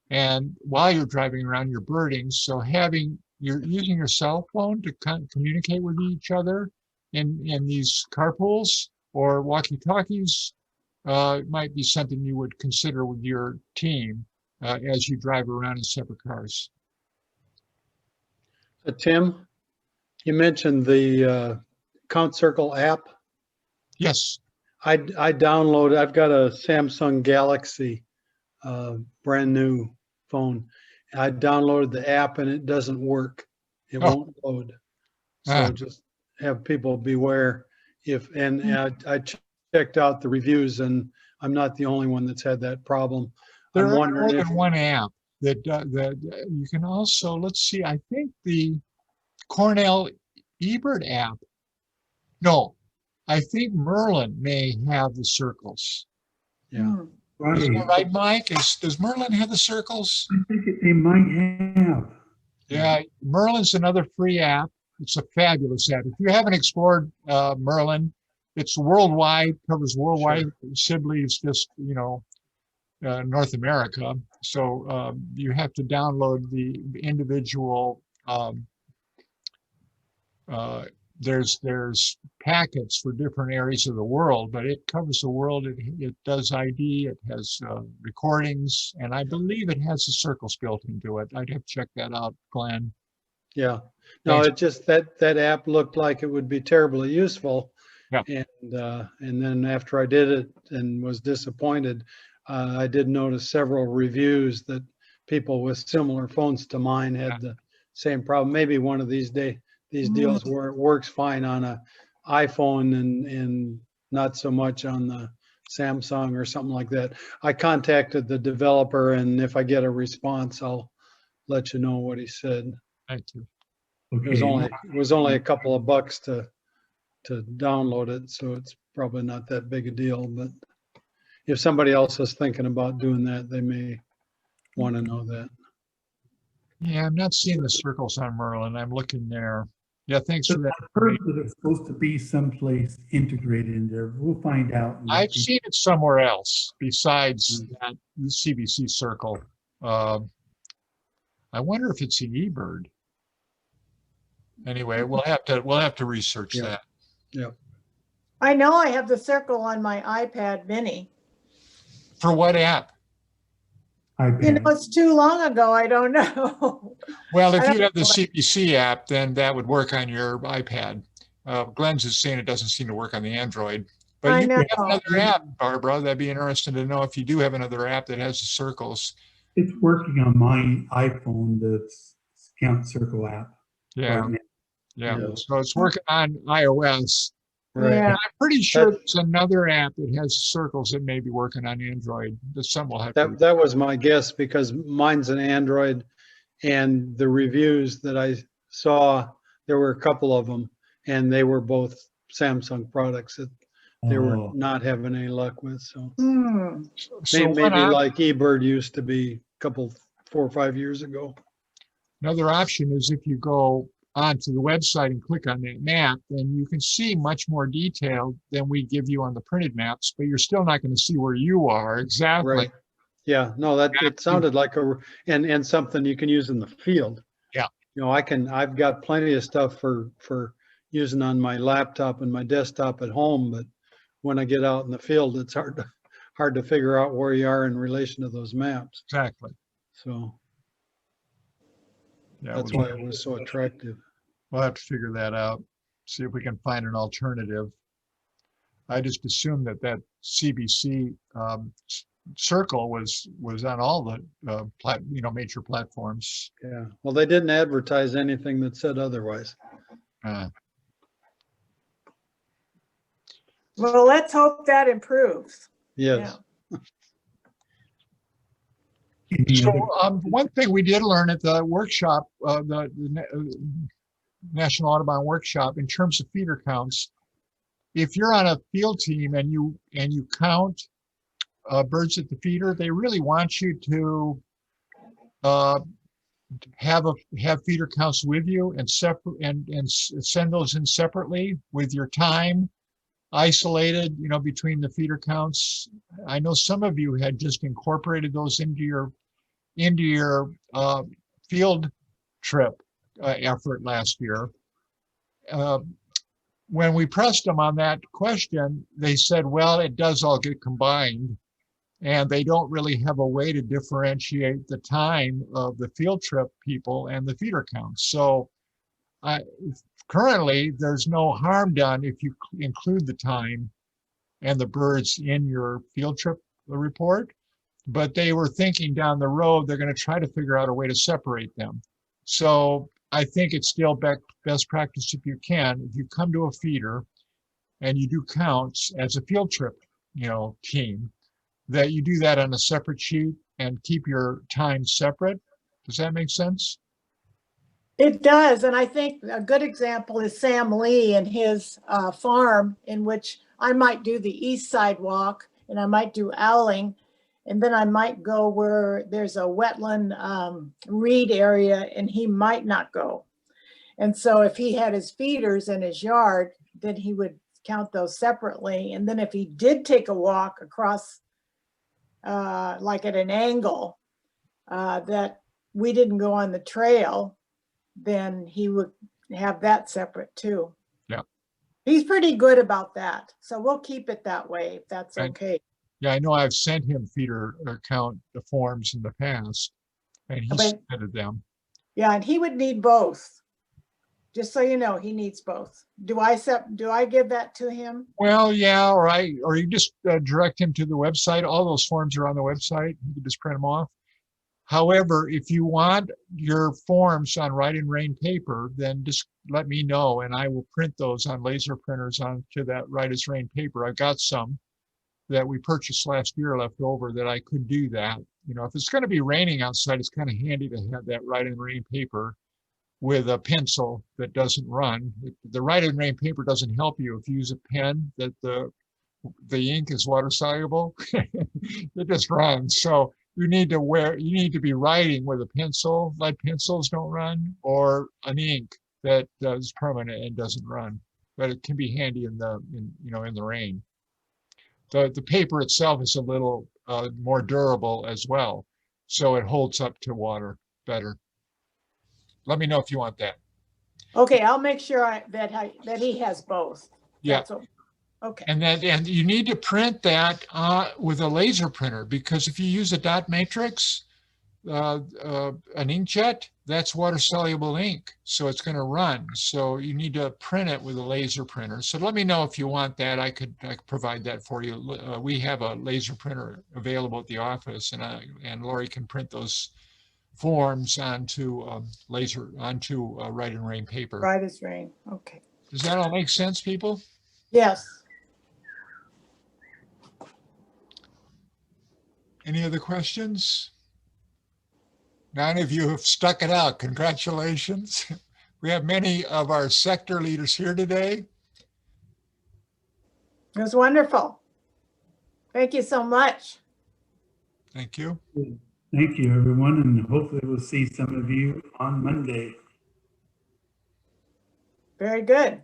B: And while you're driving around, you're birding. So you're using your cell phone to communicate with each other in these carpools or walkie-talkies might be something you would consider with your team as you drive around in separate cars.
E: Tim, you mentioned the Count Circle app.
B: Yes.
E: I downloaded, I've got a Samsung Galaxy brand new phone. I downloaded the app and it doesn't work. It won't load. So just have people beware. I checked out the reviews and I'm not the only one that's had that problem.
B: There
E: I'm
B: are
E: wondering
B: more
E: if
B: than one app that you can also, let's see, I think the Cornell Ebert app. No, I think Merlin may have the circles.
E: yeah.
B: Is
A: Right.
B: that right, Mike? Does Merlin have the circles?
A: I think they might have.
B: Yeah, Merlin's another free app. It's a fabulous app. If you haven't explored Merlin, it's worldwide, covers worldwide.
E: Sure.
B: Sibley is just, North America. So you have to download the individual, there's packets for different areas of the world, but it covers the world. It does ID, it has recordings, and I believe it has the circles built into it. I'd have to check that out, Glenn.
E: Yeah. No,
B: Thanks.
E: it just that app looked like it would be terribly useful.
B: Yeah.
E: And then after I did it and was disappointed, I did notice several reviews that people with similar phones to mine had the same problem. Maybe one of these deals where it works fine on a iPhone and not so much on the Samsung or something like that. I contacted the developer, and if I get a response, I'll let you know what he said.
B: Thank you.
E: It was only a couple of bucks to download it, so it's probably not that big a deal. But if somebody else is thinking about doing that, they may want to know that.
B: Yeah, I'm not seeing the circles on Merlin. I'm looking there. Yeah, thanks for that.
A: I've heard that it's supposed to be someplace integrated in there. We'll find out.
B: I've seen it somewhere else besides that CBC circle. I wonder if it's in eBird. Anyway, we'll have to research that.
E: Yeah.
D: I know I have the circle on my iPad mini.
B: For what app?
D: You know, it's too long ago. I don't know.
B: Well, if
D: I
B: you
D: don't
B: have the
D: know.
B: CBC app, then that would work on your iPad. Glenn's is saying it doesn't seem to work on the Android. But
D: I
B: you could have
D: know.
B: another app, Barbara. That'd be interesting to know if you do have another app that has the circles.
A: It's working on my iPhone, the Count Circle app.
B: Yeah.
A: Right now.
B: Yeah,
E: Yeah.
B: so it's working on iOS.
E: Right.
D: Yeah.
B: I'm pretty sure
E: That-
B: there's another app that has circles that may be working on Android. That some will have to.
E: That was my guess because mine's an Android and the reviews that I saw, there were a couple of them and they were both Samsung products that they were
A: Oh.
E: not having any luck with. So
B: So one
E: maybe
B: op-
E: like eBird used to be a couple, 4 or 5 years ago.
B: another option is if you go onto the website and click on that map, then you can see much more detail than we give you on the printed maps, but you're still not going to see where you are exactly.
E: Right. Yeah, no, that it sounded like and something you can use in the field.
B: Yeah.
E: You know, I've got plenty of stuff for using on my laptop and my desktop at home, but when I get out in the field, it's hard to figure out where you are in relation to those maps.
B: Exactly.
E: So
B: Yeah,
E: that's why it was so attractive.
B: we'll have to figure that out. See if we can find an alternative. I just assumed that CBC circle was on all the major platforms.
E: Yeah. Well, they didn't advertise anything that said otherwise.
D: Well, let's hope that improves.
E: Yes.
B: So one thing we did learn at the workshop, the National Audubon Workshop, in terms of feeder counts, if you're on a field team and you count birds at the feeder, they really want you to have feeder counts with you and send those in separately with your time isolated, between the feeder counts. I know some of you had just incorporated those into your field trip effort last year. When we pressed them on that question, they said, well, it does all get combined, and they don't really have a way to differentiate the time of the field trip people and the feeder counts. So currently, there's no harm done if you include the time and the birds in your field trip report, but they were thinking down the road, they're going to try to figure out a way to separate them. So I think it's still best practice if you can, if you come to a feeder and you do counts as a field trip, team, that you do that on a separate sheet and keep your time separate. Does that make sense?
D: It does, and I think a good example is Sam Lee and his farm, in which I might do the east side walk and I might do owling, and then I might go where there's a wetland reed area and he might not go. And so if he had his feeders in his yard, then he would count those separately. And then if he did take a walk across, like at an angle that we didn't go on the trail, then he would have that separate too.
B: Yeah.
D: He's pretty good about that. So we'll keep it that way if that's okay.
B: Yeah, I know I've sent him feeder count the forms in the past, and he submitted them.
D: Yeah, and he would need both. Just so you know, he needs both. Do I give that to him?
B: Well, yeah, or you just direct him to the website. All those forms are on the website. You can just print them off. However, if you want your forms on write and rain paper, then just let me know and I will print those on laser printers onto that write as rain paper. I've got some that we purchased last year left over that I could do that. If it's going to be raining outside, it's kind of handy to have that write and rain paper with a pencil that doesn't run. The write and rain paper doesn't help you if you use a pen that the ink is water soluble. It just runs. So you need to be writing with a pencil. Lead pencils don't run, or an ink that is permanent and doesn't run. But it can be handy in the rain. The paper itself is a little more durable as well, so it holds up to water better. Let me know if you want that.
D: Okay, I'll make sure that he has both.
B: Yeah.
D: Okay.
B: And you need to print that with a laser printer, because if you use a dot matrix, an inkjet, that's water soluble ink, so it's going to run. So you need to print it with a laser printer. So let me know if you want that. I could provide that for you. We have a laser printer available at the office, and Lori can print those forms onto Write and Rain paper.
D: Right as rain. Okay.
B: Does that all make sense, people?
D: Yes.
B: Any other questions? 9 of you have stuck it out. Congratulations. We have many of our sector leaders here today.
D: It was wonderful. Thank you so much.
B: Thank you.
A: Thank you, everyone, and hopefully we'll see some of you on Monday.
D: Very good.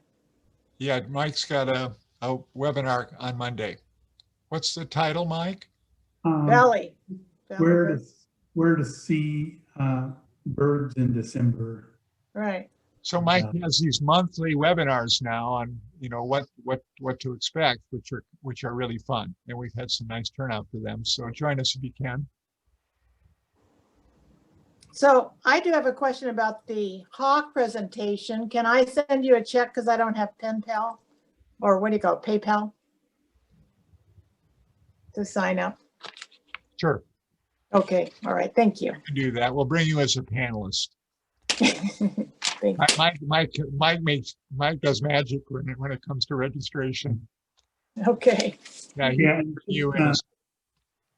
B: Yeah, Mike's got a webinar on Monday. What's the title, Mike?
D: Valley.
A: Where to see birds in December.
D: Right.
B: So Mike has these monthly webinars now on, what to expect, which are really fun. And we've had some nice turnout for them. So join us if you can.
D: So I do have a question about the hawk presentation. Can I send you a check because I don't have PenPal? Or what do you call it, PayPal? To sign up?
B: Sure,
D: Okay, all right, thank you.
B: we can do that. We'll bring you as a panelist.
D: Thank you.
B: Mike does magic when it comes to registration.
D: Okay,
B: Yeah,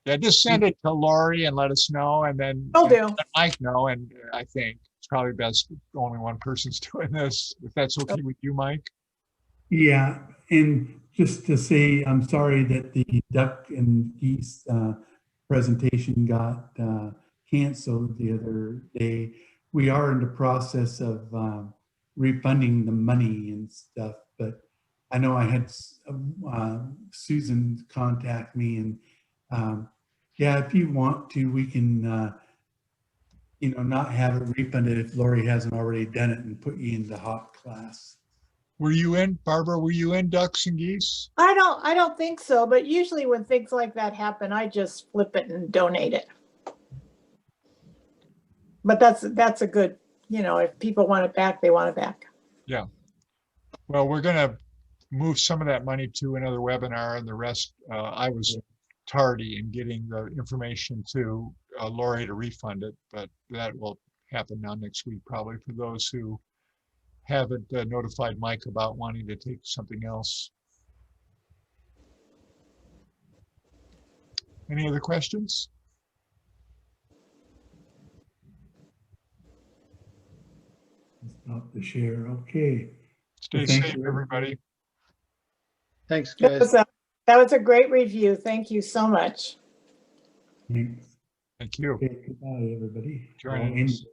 A: Yeah,
B: just send it to Lori and let us know, and then
D: will do.
B: let Mike know. And I think it's probably best if only one person's doing this, if that's okay with you, Mike.
A: yeah, and just to say, I'm sorry that the duck and geese presentation got canceled the other day. We are in the process of refunding the money and stuff, but I know I had Susan contact me, and yeah, if you want to, we can not have it refunded if Lori hasn't already done it and put you in the hawk class.
B: Barbara, were you in ducks and geese?
D: I don't think so, but usually when things like that happen, I just flip it and donate it. But that's a good, if people want it back, they want it back.
B: Yeah. Well, we're going to move some of that money to another webinar, and the rest, I was tardy in getting the information to Lori to refund it, but that will happen now next week, probably, for those who haven't notified Mike about wanting to take something else. Any other questions?
A: Stop the share. Okay.
B: Stay
A: Well, thank
B: safe,
A: you.
B: everybody.
E: Thanks,
D: That
E: guys.
D: was a great review. Thank you so much.
A: Thanks.
B: Thank you.
A: Okay, goodbye, everybody.
B: Joining us.